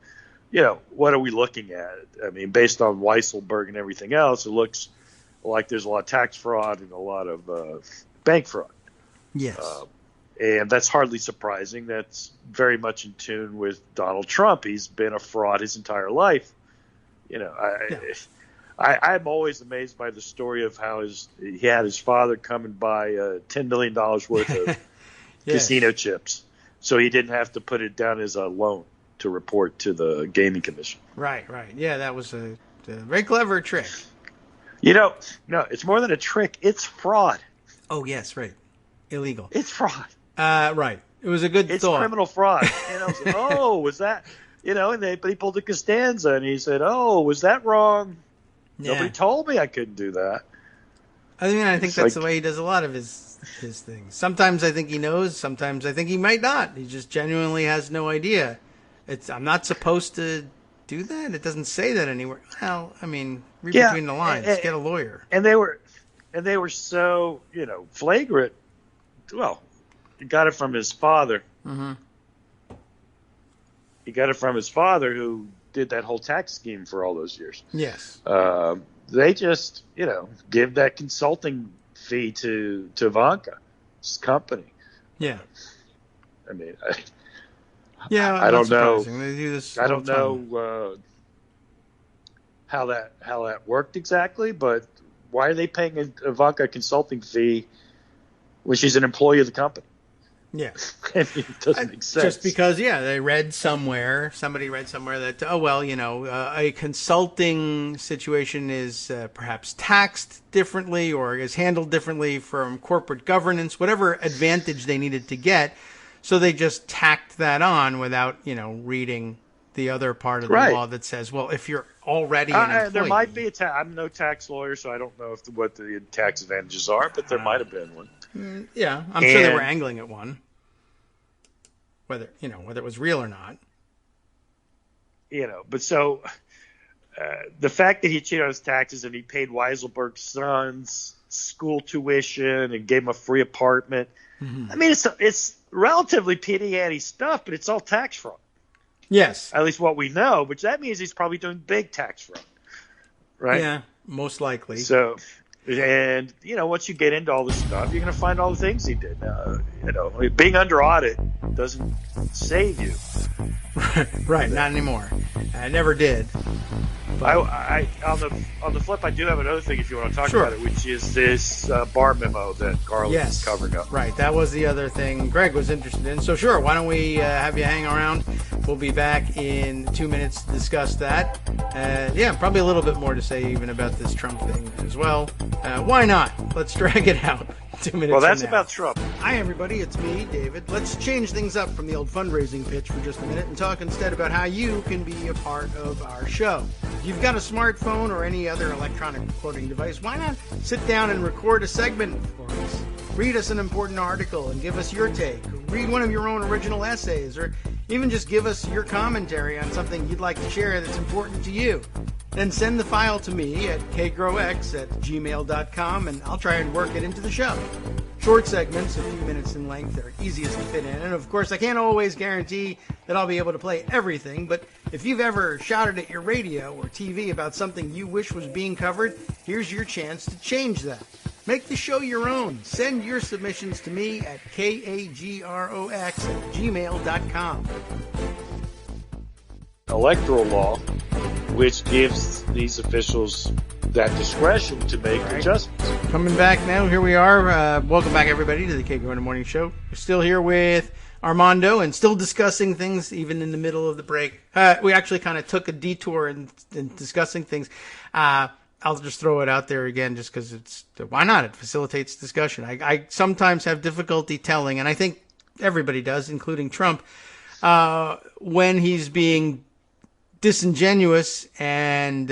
what are we looking at? I mean, based on Weisselberg and everything else, it looks like there's a lot of tax fraud and a lot of bank fraud. Yes. And that's hardly surprising. That's very much in tune with Donald Trump. He's been a fraud his entire life. I'm always amazed by the story of how he had his father come and buy $10 million worth of casino chips, so he didn't have to put it down as a loan to report to the Gaming Commission. Right. Yeah, that was a very clever trick. No, it's more than a trick. It's fraud. Oh, yes, right. Illegal. It's fraud. Right. It was a good thought. It's criminal fraud. And I was like, was that, but he pulled the Costanza and he said, was that wrong? Yeah. Nobody told me I couldn't do that. I think that's the way he does a lot of his things. Sometimes I think he knows. Sometimes I think he might not. He just genuinely has no idea. I'm not supposed to do that. It doesn't say that anywhere. Well, read between the lines. Get a lawyer. And they were so flagrant. Well, he got it from his father. Mm-hmm. He got it from his father, who did that whole tax scheme for all those years. Yes. They just give that consulting fee to Ivanka's company. Yeah. I mean, I don't know. They do this. I don't know how that worked exactly, but why are they paying Ivanka a consulting fee when she's an employee of the company? Yeah. It doesn't make sense. Just because, somebody read somewhere that, a consulting situation is perhaps taxed differently or is handled differently from corporate governance, whatever advantage they needed to get. So they just tacked that on without, reading the other part of the law that says, well, if you're already an employee. There might be I'm no tax lawyer, so I don't know what the tax advantages are, but there might have been one. Yeah, I'm sure they were angling at one. Whether it was real or not. But so the fact that he cheated on his taxes and he paid Weisselberg's son's school tuition and gave him a free apartment. Mm-hmm. It's relatively petty stuff, but it's all tax fraud. Yes. At least what we know, which that means he's probably doing big tax fraud. Right? Yeah, most likely. So, and, once you get into all this stuff, you're going to find all the things he did. Being under audit doesn't save you. Right, not anymore. I never did. I on the flip, I do have another thing if you want to talk about it, which is this bar memo that Garland is covering up. Right, that was the other thing Greg was interested in. So sure, why don't we have you hang around? We'll be back in 2 minutes to discuss that. Probably a little bit more to say even about this Trump thing as well. Why not? Let's drag it out. 2 minutes. Well, that's from now. about Trump. Hi, everybody. It's me, David. Let's change things up from the old fundraising pitch for just a minute and talk instead about how you can be a part of our show. If you've got a smartphone or any other electronic recording device, why not sit down and record a segment for us? Read us an important article and give us your take. Read one of your own original essays, or even just give us your commentary on something you'd like to share that's important to you. Then send the file to me at kagrox@gmail.com, and I'll try and work it into the show. Short segments, a few minutes in length, are easiest to fit in. And of course, I can't always guarantee that I'll be able to play everything, but if you've ever shouted at your radio or TV about something you wish was being covered, here's your chance to change that. Make the show your own. Send your submissions to me at kagrox@gmail.com. Electoral law, which gives these officials that discretion to make adjustments. Coming back now, here we are. Welcome back, everybody, to the Kagro in the Morning Show. We're still here with Armando and still discussing things, even in the middle of the break. We actually kind of took a detour in discussing things. I'll just throw it out there again just because why not? It facilitates discussion. I sometimes have difficulty telling, and I think everybody does, including Trump, when he's being disingenuous and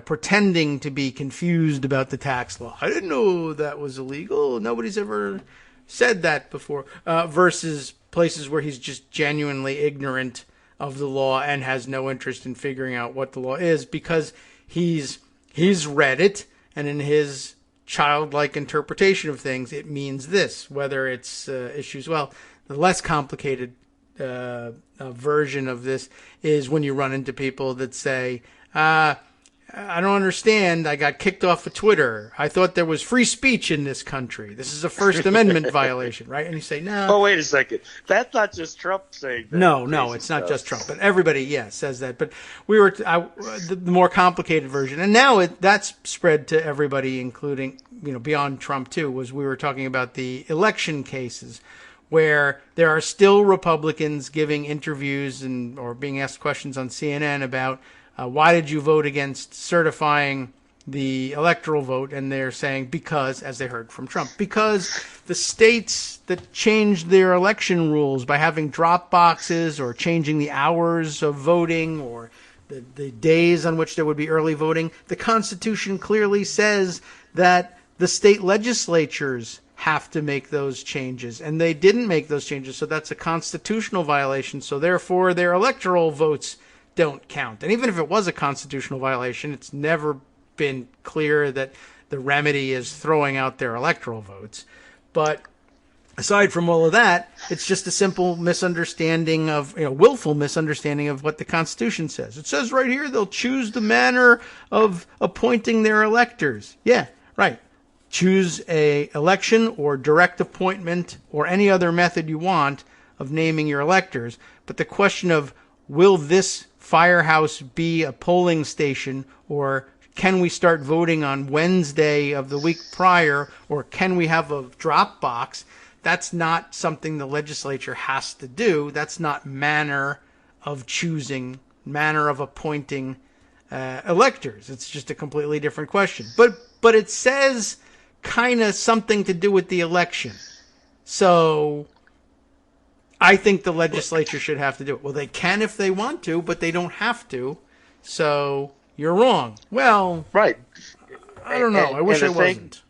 pretending to be confused about the tax law. I didn't know that was illegal. Nobody's ever said that before. Versus places where he's just genuinely ignorant of the law and has no interest in figuring out what the law is because he's read it, and in his childlike interpretation of things, it means this. Whether it's issues, well, the less complicated version of this is when you run into people that say, I don't understand. I got kicked off of Twitter. I thought there was free speech in this country. This is a First Amendment violation, right? And you say, no. Oh, wait a second. That's not just Trump saying that. No, it's not just Trump. But everybody, says that. But the more complicated version. And now that's spread to everybody, including, beyond Trump too, we were talking about the election cases, where there are still Republicans giving interviews or being asked questions on CNN about why did you vote against certifying the electoral vote? And they're saying because, as they heard from Trump, because the states that changed their election rules by having drop boxes or changing the hours of voting or the days on which there would be early voting, the Constitution clearly says that the state legislatures have to make those changes, and they didn't make those changes, so that's a constitutional violation, so therefore their electoral votes don't count. And even if it was a constitutional violation, it's never been clear that the remedy is throwing out their electoral votes. But aside from all of that, it's just a simple misunderstanding of, willful misunderstanding of what the Constitution says. It says right here they'll choose the manner of appointing their electors. Yeah, right. Choose a election or direct appointment or any other method you want of naming your electors. But the question of will this firehouse be a polling station, or can we start voting on Wednesday of the week prior, or can we have a drop box? That's not something the legislature has to do. That's not manner of choosing, manner of appointing electors. It's just a completely different question. But it says kind of something to do with the election. So I think the legislature should have to do it. Well, they can if they want to, but they don't have to. So you're wrong. Well, right. I don't know. I wish I wasn't.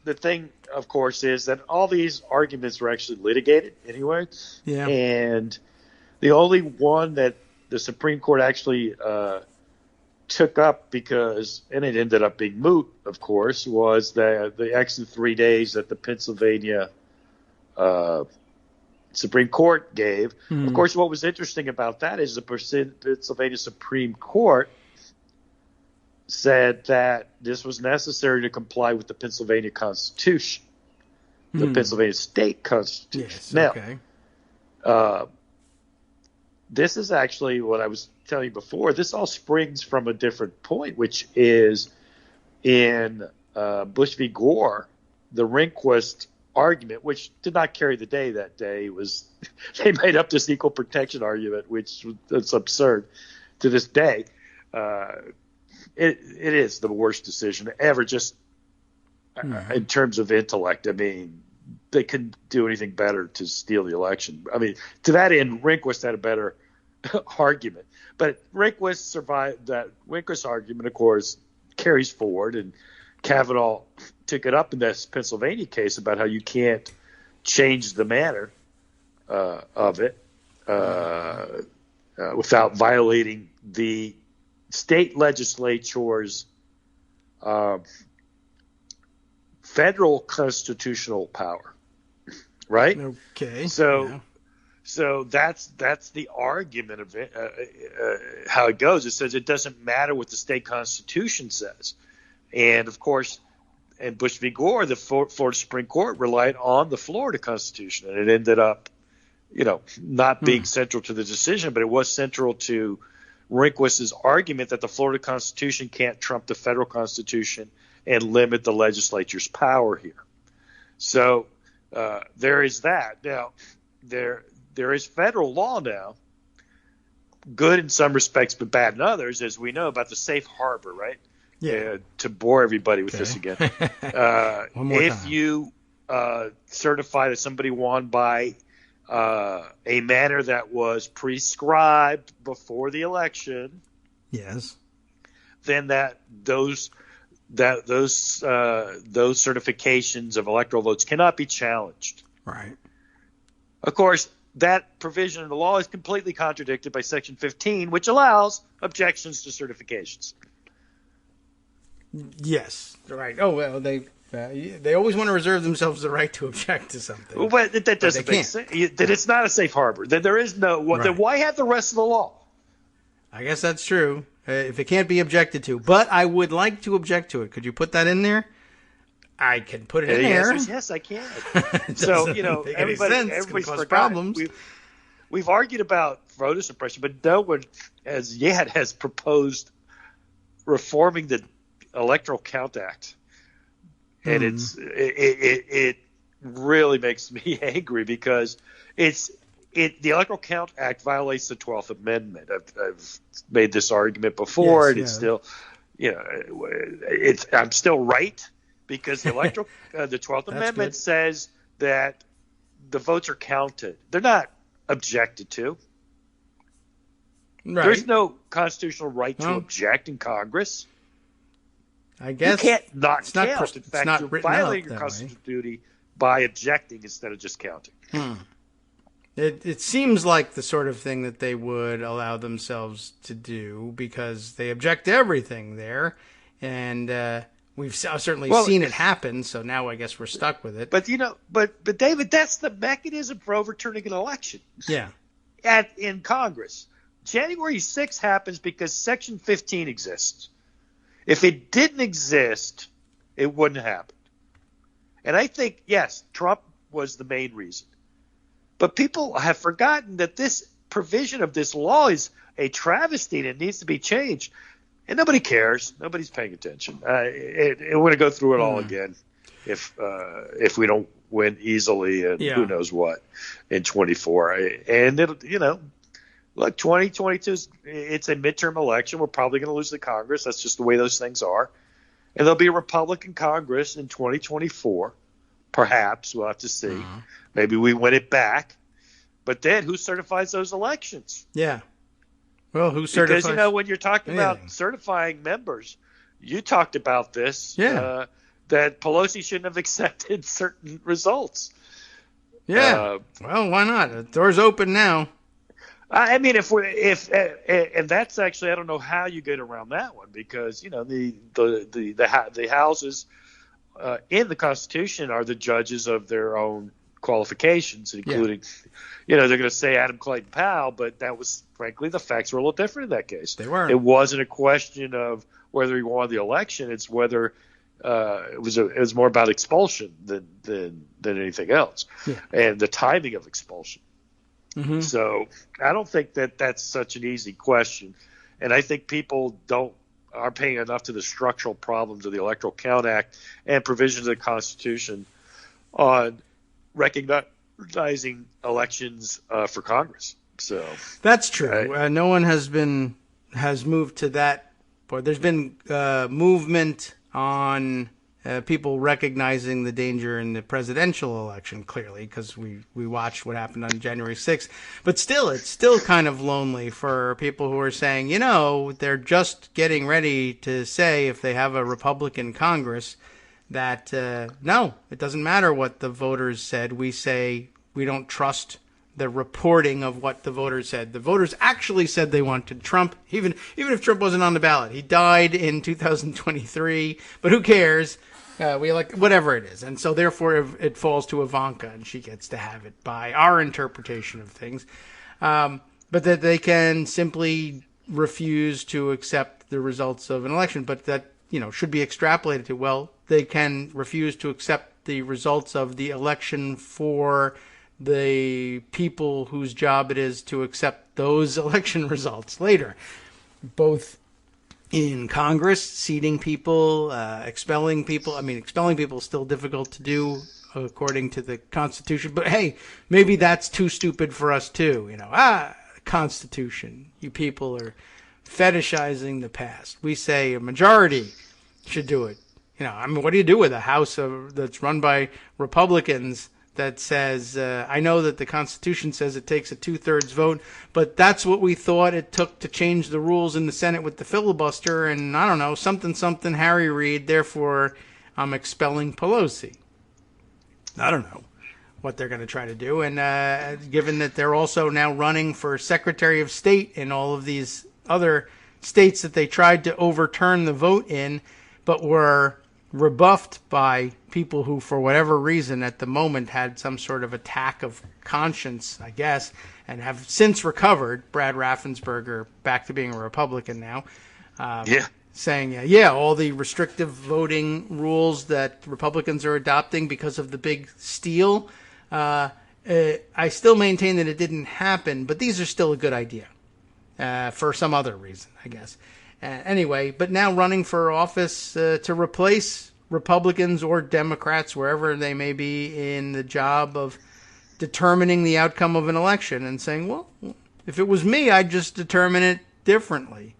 The thing, of course, is that all these arguments were actually litigated anyway. Yeah. And the only one that the Supreme Court actually took up and it ended up being moot, of course, was the extra 3 days that the Pennsylvania Supreme Court gave. Of course, what was interesting about that is the Pennsylvania Supreme Court said that this was necessary to comply with the Pennsylvania Constitution, the Pennsylvania State Constitution. Yes, now, okay. This is actually what I was telling you before. This all springs from a different point, which is in Bush v. Gore, the Rehnquist argument, which did not carry the day that day, was they made up this equal protection argument, which is absurd to this day. It is the worst decision ever, just in terms of intellect. I mean, they couldn't do anything better to steal the election. I mean, to that end, Rehnquist had a better argument. But Rehnquist survived that. Rehnquist argument, of course, carries forward, and Kavanaugh took it up in this Pennsylvania case about how you can't change the manner of it without violating the state legislature's federal constitutional power, right? Okay. So that's the argument of it, how it goes. It says it doesn't matter what the state constitution says, and of course, in Bush v. Gore, the Florida Supreme Court relied on the Florida Constitution, and it ended up, not being central to the decision, but it was central to Rehnquist's argument that the Florida Constitution can't trump the federal Constitution and limit the legislature's power here. So there is that. Now, there is federal law now, good in some respects but bad in others, as we know, about the safe harbor, right? Yeah. To bore everybody with this again. One more if time. you certify that somebody won by a manner that was prescribed before the election, Yes. then those certifications of electoral votes cannot be challenged. Right. Of course, that provision in the law is completely contradicted by Section 15, which allows objections to certifications. Yes. Right. Oh, well, they always want to reserve themselves the right to object to something. Well, but that doesn't make sense. That it's not a safe harbor. That there is no. Right. Then why have the rest of the law? I guess that's true. If it can't be objected to, but I would like to object to it. Could you put that in there? I can put it in there. Yes, I can. So everybody's forgotten. Problems. We've argued about voter suppression, but no one as yet has proposed reforming the Electoral Count Act, and it really makes me angry because the Electoral Count Act violates the 12th Amendment. I've made this argument before, and it's still, I'm still right because the Electoral the 12th Amendment says that the votes are counted. They're not objected to. Right. There's no constitutional right to object in Congress. I guess you can't not count. In it's fact, not you're written violating out your that constitutional duty by objecting instead of just counting. It seems like the sort of thing that they would allow themselves to do because they object to everything there, and we've certainly seen it happen. So now I guess we're stuck with it. But but David, that's the mechanism for overturning an election. Yeah. In Congress, January 6th happens because Section 15 exists. If it didn't exist, it wouldn't happen. And I think, yes, Trump was the main reason. But people have forgotten that this provision of this law is a travesty and it needs to be changed. And nobody cares. Nobody's paying attention. We're going to go through it all again if we don't win easily and who knows what in 24. And, look, 2022, it's a midterm election. We're probably going to lose the Congress. That's just the way those things are. And there'll be a Republican Congress in 2024. Perhaps. We'll have to see. Maybe we win it back. But then who certifies those elections? Yeah. Well, who certifies? Because, when you're talking about certifying members, you talked about this. Yeah. That Pelosi shouldn't have accepted certain results. Yeah. Well, why not? The door's open now. I mean, and that's actually, I don't know how you get around that one because the houses in the Constitution are the judges of their own qualifications, including, they're going to say Adam Clayton Powell, but that was, frankly, the facts were a little different in that case. They were. It wasn't a question of whether he won the election. It's whether it was more about expulsion than anything else, and the timing of expulsion. Mm-hmm. So I don't think that's such an easy question, and I think people aren't paying enough to the structural problems of the Electoral Count Act and provisions of the Constitution on recognizing elections for Congress. So that's true. No one has moved to that point. There's been movement on people recognizing the danger in the presidential election, clearly, because we watched what happened on January 6th. But still, it's still kind of lonely for people who are saying, they're just getting ready to say, if they have a Republican Congress, that no, it doesn't matter what the voters said. We say we don't trust the reporting of what the voters said. The voters actually said they wanted Trump, even if Trump wasn't on the ballot. He died in 2023, but who cares? We elect whatever it is. And so therefore it falls to Ivanka, and she gets to have it by our interpretation of things. But that they can simply refuse to accept the results of an election. But that, should be extrapolated to, well, they can refuse to accept the results of the election for the people whose job it is to accept those election results later, both in Congress, seating people, expelling people. I mean, expelling people is still difficult to do according to the Constitution, but hey, maybe that's too stupid for us too. Constitution, you people are fetishizing the past. We say a majority should do it. What do you do with a House that's run by Republicans that says, I know that the Constitution says it takes a 2/3 vote, but that's what we thought it took to change the rules in the Senate with the filibuster, and I don't know, something Harry Reid, therefore I'm expelling Pelosi. I don't know what they're going to try to do, and given that they're also now running for Secretary of State in all of these other states that they tried to overturn the vote in, but were rebuffed by people who, for whatever reason, at the moment had some sort of attack of conscience, I guess, and have since recovered. Brad Raffensperger back to being a Republican now. Saying, all the restrictive voting rules that Republicans are adopting because of the big steal. I still maintain that it didn't happen, but these are still a good idea for some other reason, I guess. Anyway, but now running for office to replace Republicans or Democrats, wherever they may be, in the job of determining the outcome of an election and saying, well, if it was me, I'd just determine it differently.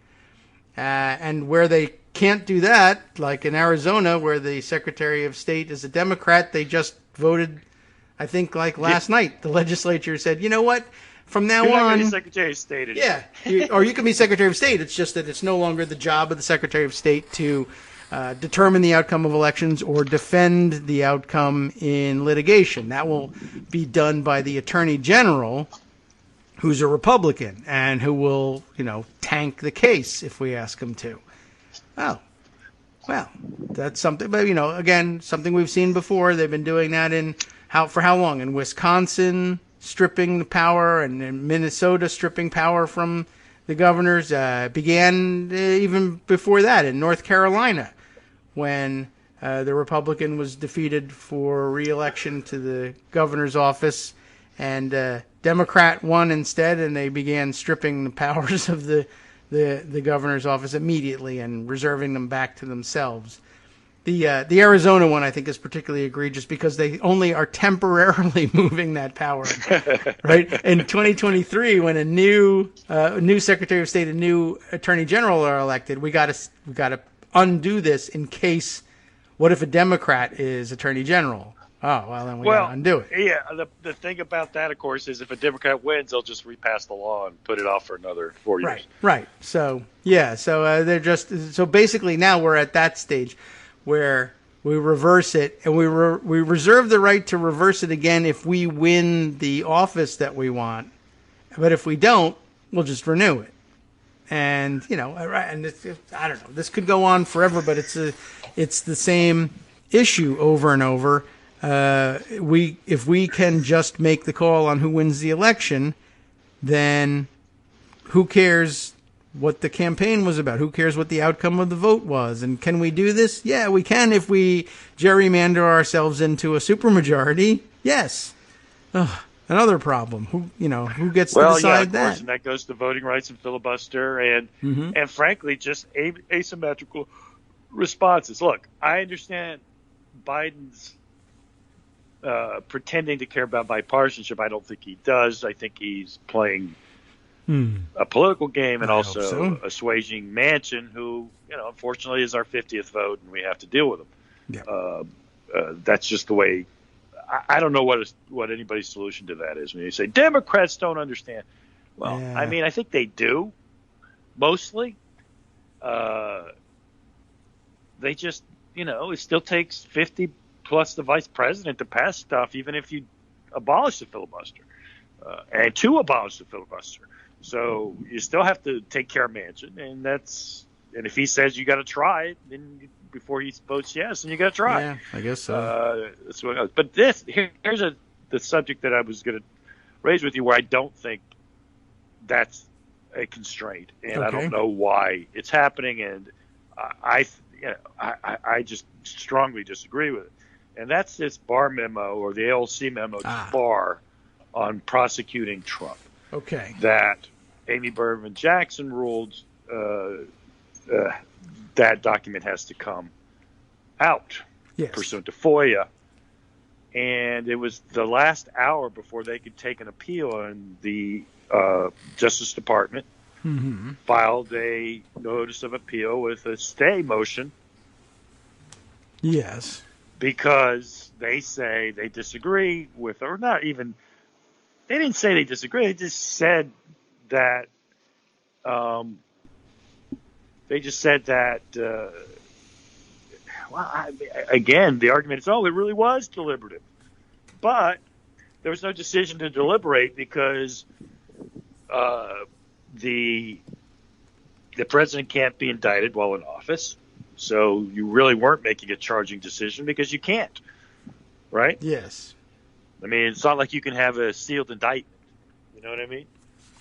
And where they can't do that, like in Arizona, where the Secretary of State is a Democrat, they just voted, I think, like last night. The legislature said, you know what? From now You're on, not gonna be Secretary of State anymore. or you can be Secretary of State. It's just that it's no longer the job of the Secretary of State to determine the outcome of elections or defend the outcome in litigation. That will be done by the Attorney General, who's a Republican, and who will, tank the case if we ask him to. Oh, well, that's something. But again, something we've seen before. They've been doing that for how long? In Wisconsin, stripping the power, and in Minnesota, stripping power from the governors. Began even before that in North Carolina, when the Republican was defeated for re-election to the governor's office, and Democrat won instead, and they began stripping the powers of the governor's office immediately and reserving them back to themselves. The Arizona one, I think, is particularly egregious because they only are temporarily moving that power, right? In 2023, when a new Secretary of State, a new Attorney General are elected, we got to undo this in case. What if a Democrat is Attorney General? Oh, well, then we got to undo it. Yeah, the thing about that, of course, is if a Democrat wins, they'll just repass the law and put it off for another 4 years. Right. So they're just so basically now we're at that stage where we reverse it, and we reserve the right to reverse it again if we win the office that we want. But if we don't, we'll just renew it. And and I don't know. This could go on forever, but it's the same issue over and over. if we can just make the call on who wins the election, then who cares what the campaign was about? Who cares what the outcome of the vote was? And can we do this? Yeah, we can if we gerrymander ourselves into a supermajority. Yes. Ugh, another problem. Who gets to decide that? Course, and that goes to voting rights and filibuster and frankly, just asymmetrical responses. Look, I understand Biden's pretending to care about bipartisanship. I don't think he does. I think he's playing a political game and also assuaging Manchin, who, unfortunately is our 50th vote, and we have to deal with him. Yeah. That's just the way. I don't know what anybody's solution to that is. When you say Democrats don't understand, well, yeah. I mean, I think they do, mostly. They just, it still takes 50 plus the vice president to pass stuff, even if you abolish the filibuster, and to abolish the filibuster. So you still have to take care of Manchin, and if he says you got to try it, then before he votes yes, then you got to try. Yeah, I guess so. That's what it goes. But here's the subject that I was going to raise with you, where I don't think that's a constraint, and I don't know why it's happening, and I just strongly disagree with it. And that's this Barr memo, or the ALC memo to Barr on prosecuting Trump. Okay. That Amy Berman Jackson ruled that document has to come out pursuant to FOIA. And it was the last hour before they could take an appeal, and the Justice Department filed a notice of appeal with a stay motion. Yes. Because they say they disagree with, or not even, they didn't say they disagree. They just said that, again, the argument is, it really was deliberative. But there was no decision to deliberate because the president can't be indicted while in office. So you really weren't making a charging decision because you can't, right? Yes. I mean, it's not like you can have a sealed indictment. You know what I mean?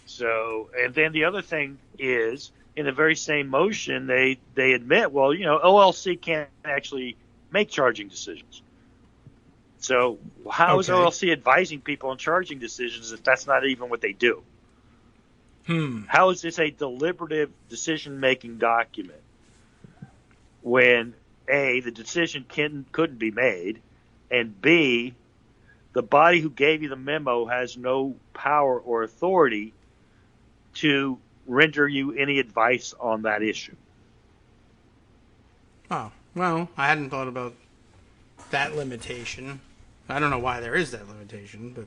So, and then the other thing is, in the very same motion, they admit, OLC can't actually make charging decisions. So how is OLC advising people on charging decisions if that's not even what they do? How is this a deliberative decision-making document when A, the decision couldn't be made, and B, the body who gave you the memo has no power or authority to render you any advice on that issue? Oh, well, I hadn't thought about that limitation. I don't know why there is that limitation, but...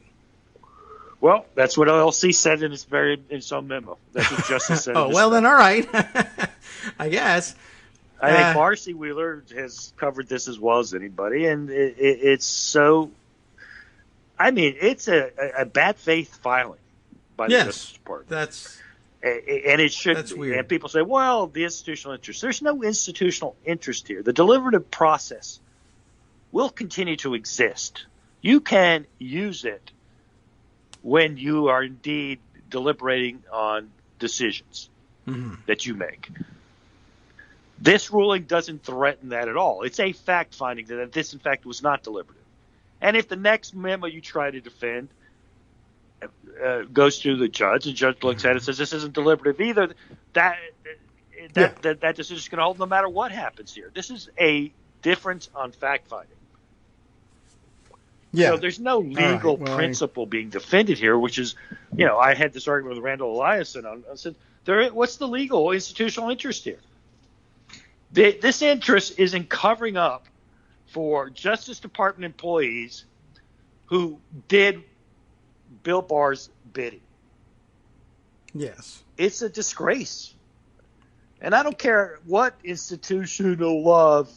Well, that's what OLC said in its own memo. That's what Justice said. Then all right. I guess. I think Marcy Wheeler has covered this as well as anybody, and it's so. I mean, it's a bad faith filing by the Justice Department. And it should be. Weird. And people say, well, the institutional interest. There's no institutional interest here. The deliberative process will continue to exist. You can use it when you are indeed deliberating on decisions that you make. This ruling doesn't threaten that at all. It's a fact finding that this, in fact, was not deliberative. And if the next memo you try to defend goes to the judge, and the judge looks at it and says this isn't deliberative either, that decision is going to hold no matter what happens here. This is a difference on fact finding. Yeah. So there's no legal principle being defended here, which is, I had this argument with Randall Eliason. I said, what's the legal institutional interest here? This interest is in covering up for Justice Department employees who did Bill Barr's bidding. Yes. It's a disgrace. And I don't care what institutional love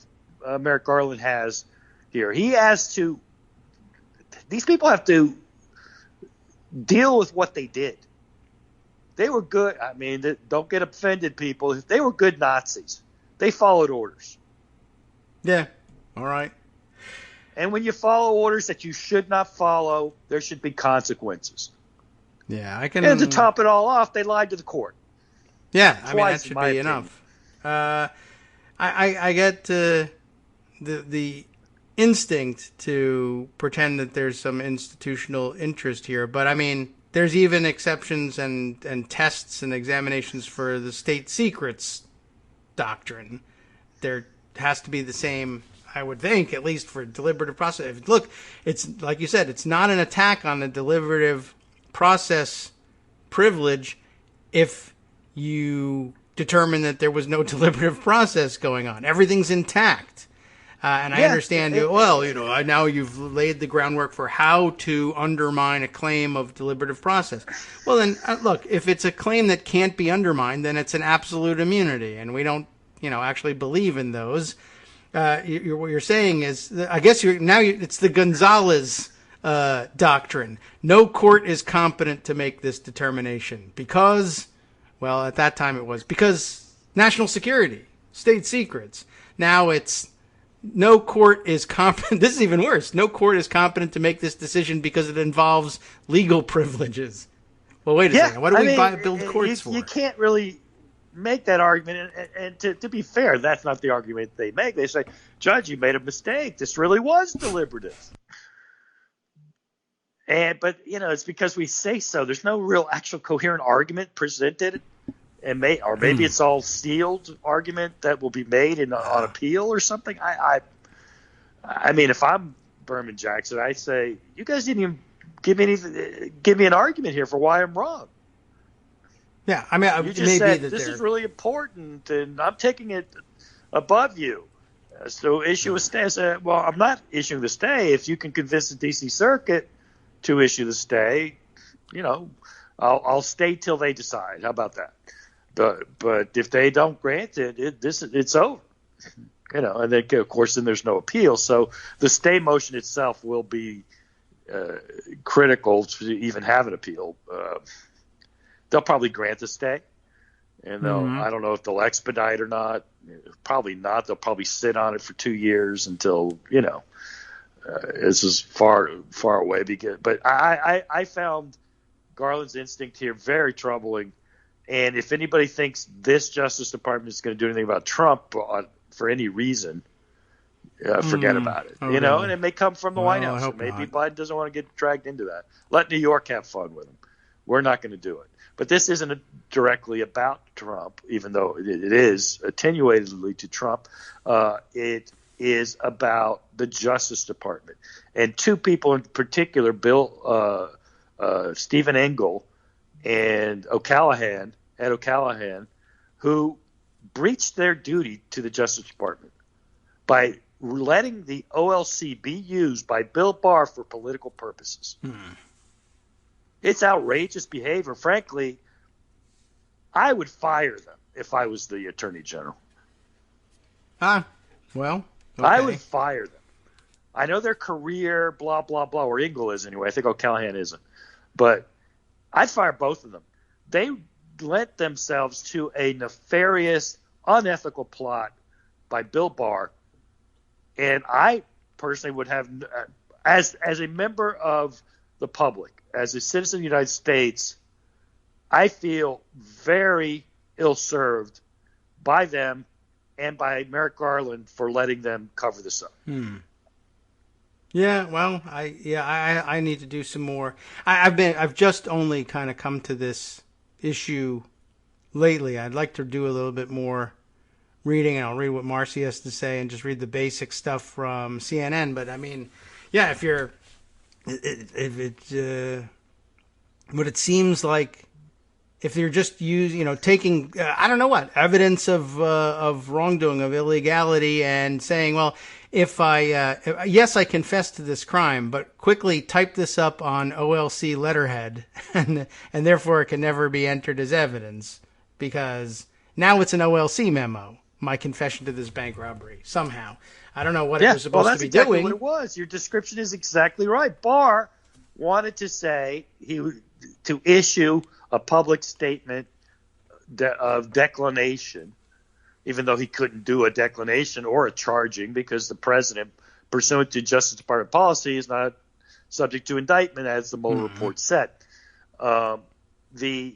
Merrick Garland has here. These people have to deal with what they did. They were good. I mean, don't get offended, people. They were good Nazis. They followed orders. Yeah. All right. And when you follow orders that you should not follow, there should be consequences. Yeah, I can. And to top it all off, they lied to the court. Yeah, Twice, I mean, that should be enough. I get the instinct to pretend that there's some institutional interest here, but I mean, there's even exceptions and tests and examinations for the state secrets doctrine. There has to be the same, I would think, at least for deliberative process. Look, it's like you said, it's not an attack on the deliberative process privilege if you determine that there was no deliberative process going on. Everything's intact. And I understand, now you've laid the groundwork for how to undermine a claim of deliberative process. Well, then, look, if it's a claim that can't be undermined, then it's an absolute immunity, and we don't, actually believe in those. What you're saying is, I guess it's the Gonzalez doctrine. No court is competent to make this determination because, well, at that time it was because national security, state secrets. Now it's no court is competent. This is even worse. No court is competent to make this decision because it involves legal privileges. Well, wait a second. What do we build courts for? You can't really make that argument. And to be fair, that's not the argument they make. They say, Judge, you made a mistake. This really was deliberative. But it's because we say so. There's no real actual coherent argument presented. Or maybe it's all sealed argument that will be made on appeal or something. I mean, if I'm Berman Jackson, I say you guys didn't even give me an argument here for why I'm wrong. Yeah, I mean, you just said this is really important, and I'm taking it above you. So issue a stay. I said, well, I'm not issuing the stay. If you can convince the D.C. Circuit to issue the stay, I'll stay till they decide. How about that? But if they don't grant it, it's over. And then of course then there's no appeal. So the stay motion itself will be critical to even have an appeal. They'll probably grant the stay, and I don't know if they'll expedite or not. Probably not. They'll probably sit on it for 2 years until this is far away. But I found Garland's instinct here very troubling. And if anybody thinks this Justice Department is going to do anything about Trump for any reason, forget about it. Okay. And it may come from the White House. And maybe Biden doesn't want to get dragged into that. Let New York have fun with him. We're not going to do it. But this isn't directly about Trump, even though it is attenuatedly to Trump. It is about the Justice Department. And two people in particular, Stephen Engel and Ed O'Callaghan, who breached their duty to the Justice Department by letting the OLC be used by Bill Barr for political purposes. It's outrageous behavior. Frankly, I would fire them if I was the Attorney General. Well, okay. I would fire them. I know their career, blah, blah, blah, or Engel is anyway. I think O'Callaghan isn't. But I'd fire both of them. They lent themselves to a nefarious, unethical plot by Bill Barr. And I personally would have, as a member of the public, as a citizen of the United States, I feel very ill-served by them and by Merrick Garland for letting them cover this up. Yeah, well, I need to do some more. I've just only kind of come to this issue lately. I'd like to do a little bit more reading, and I'll read what Marcy has to say and just read the basic stuff from CNN. But I mean, yeah, what it seems like, if you're just taking evidence of wrongdoing, of illegality, and saying, well, yes, I confess to this crime, but quickly type this up on OLC letterhead, and therefore it can never be entered as evidence because now it's an OLC memo. My confession to this bank robbery somehow. I don't know what it was supposed to be exactly doing. What it was. Your description is exactly right. Barr wanted to say to issue a public statement of declination, even though he couldn't do a declination or a charging because the president pursuant to Justice Department policy, is not subject to indictment, as the Mueller report said. The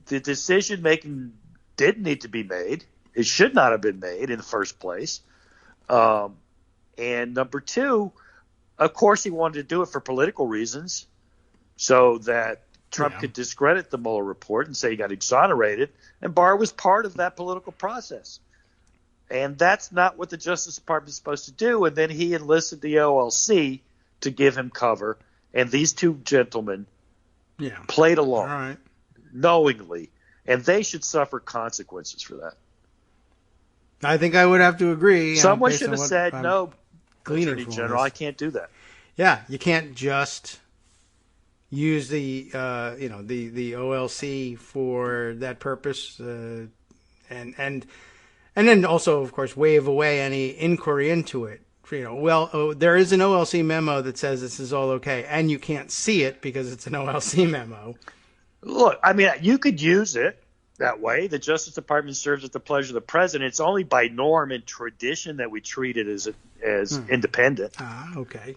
decision making didn't need to be made. It should not have been made in the first place. And number two, of course, he wanted to do it for political reasons, so that Trump could discredit the Mueller report and say he got exonerated. And Barr was part of that political process. And that's not what the Justice Department is supposed to do. And then he enlisted the OLC to give him cover. And these two gentlemen played along knowingly. And they should suffer consequences for that. I think I would have to agree. Someone should have said, no, Attorney General, I can't do that. Yeah, you can't just use the OLC for that purpose, and then also, of course, wave away any inquiry into it. There is an OLC memo that says this is all okay, and you can't see it because it's an OLC memo. Look, I mean, you could use it that way. The Justice Department serves at the pleasure of the president. It's only by norm and tradition that we treat it as independent. Okay.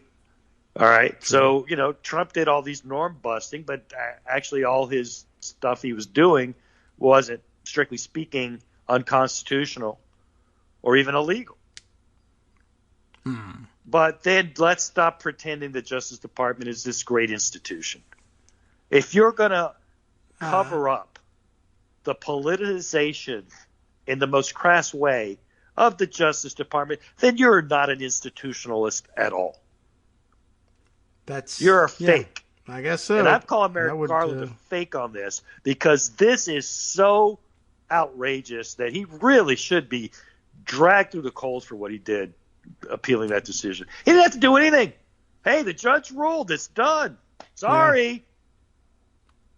All right. So, Trump did all these norm busting, but actually all his stuff he was doing wasn't, strictly speaking, unconstitutional or even illegal. But then let's stop pretending the Justice Department is this great institution. If you're going to cover up the politicization in the most crass way of the Justice Department, then you're not an institutionalist at all. You're a fake. I guess so. And I'm calling Merrick Garland a fake on this because this is so outrageous that he really should be dragged through the coals for what he did, appealing that decision. He didn't have to do anything. Hey, the judge ruled. It's done. Sorry. Yeah.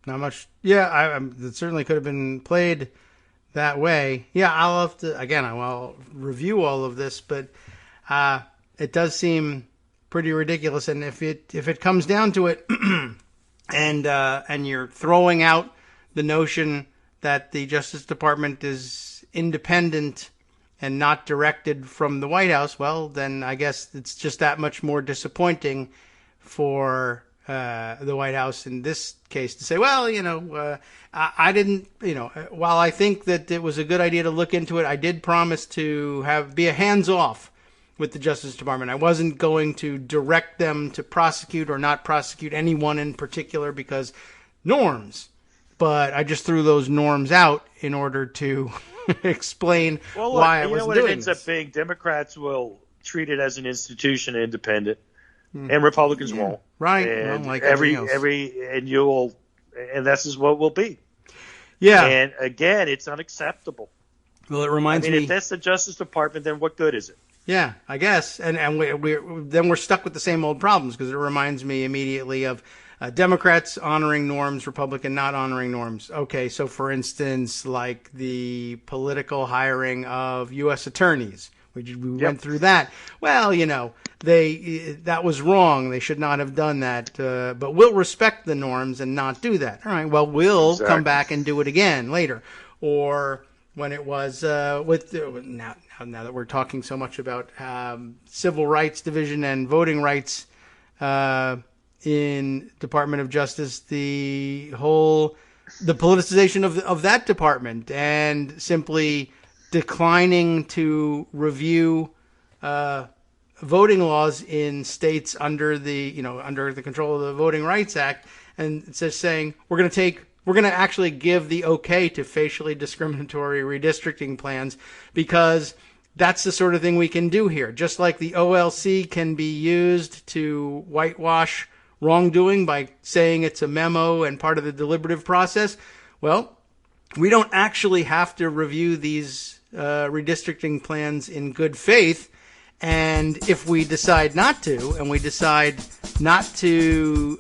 Not much. Yeah, it certainly could have been played that way. Yeah, I'll have to, again, I'll review all of this, but it does seem pretty ridiculous. And if it comes down to it, and you're throwing out the notion that the Justice Department is independent and not directed from the White House, well, then I guess it's just that much more disappointing for the White House in this case to say, well, I didn't, while I think that it was a good idea to look into it, I did promise to be a hands-off with the Justice Department. I wasn't going to direct them to prosecute or not prosecute anyone in particular because but I just threw those norms out in order to explain why I was doing this. You know what it ends up being? Democrats will treat it as an institution independent, and Republicans won't. Right. And like and this is what will be. Yeah. And again, it's unacceptable. Well, it reminds me. If that's the Justice Department, then what good is it? Yeah, I guess. And we're stuck with the same old problems because it reminds me immediately of Democrats honoring norms, Republican not honoring norms. Okay, so for instance, like the political hiring of U.S. attorneys. We went through that. Well, that was wrong. They should not have done that. But we'll respect the norms and not do that. All right, well, we'll come back and do it again later. Or when it was now that we're talking so much about civil rights division and voting rights in Department of Justice, the politicization of that department and simply declining to review voting laws in states under the control of the Voting Rights Act, and it's just saying we're going to actually give the okay to facially discriminatory redistricting plans because that's the sort of thing we can do here. Just like the OLC can be used to whitewash wrongdoing by saying it's a memo and part of the deliberative process. Well, we don't actually have to review these redistricting plans in good faith. And if we decide not to, and we decide not to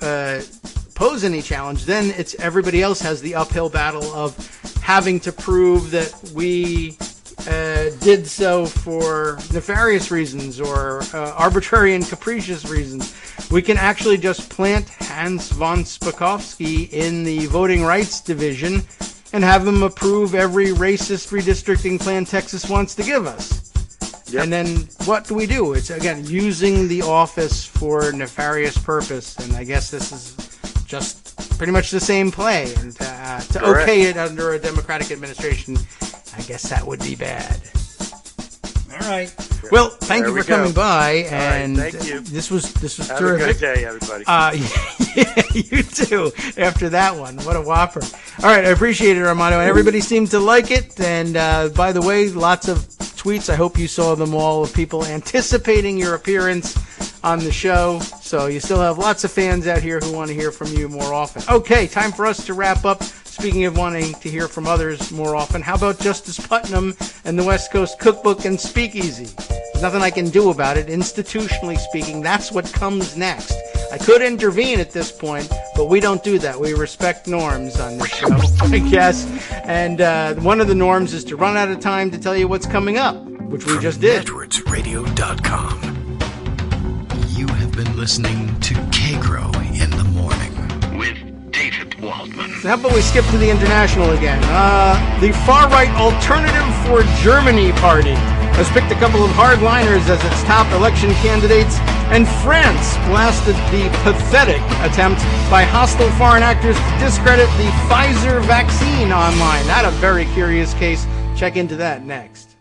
pose any challenge, then it's everybody else has the uphill battle of having to prove that we did so for nefarious reasons or arbitrary and capricious reasons. We can actually just plant Hans von Spakovsky in the Voting Rights Division and have him approve every racist redistricting plan Texas wants to give us. Yep. And then what do we do? It's, again, using the office for nefarious purpose. And I guess this is just pretty much the same play. And to okay it under a Democratic administration, I guess that would be bad. All right. Well, thank you for coming by, and thank you. This was Have terrific. a good day, everybody. Yeah, you too. After that one, what a whopper! All right, I appreciate it, Armando, and everybody seemed to like it. And by the way, lots of tweets. I hope you saw them all of people anticipating your appearance on the show. So you still have lots of fans out here who want to hear from you more often. Okay, time for us to wrap up. Speaking of wanting to hear from others more often, how about Justice Putnam and the West Coast Cookbook and Speakeasy? There's nothing I can do about it. Institutionally speaking, that's what comes next. I could intervene at this point, but we don't do that. We respect norms on this show, I guess. And one of the norms is to run out of time to tell you what's coming up, which we just did. EdwardsRadio.com. You have been listening to Kagro in the Morning with David Waldman. So how about we skip to the international again? The far-right Alternative for Germany party has picked a couple of hardliners as its top election candidates, and France blasted the pathetic attempt by hostile foreign actors to discredit the Pfizer vaccine online. That a very curious case. Check into that next.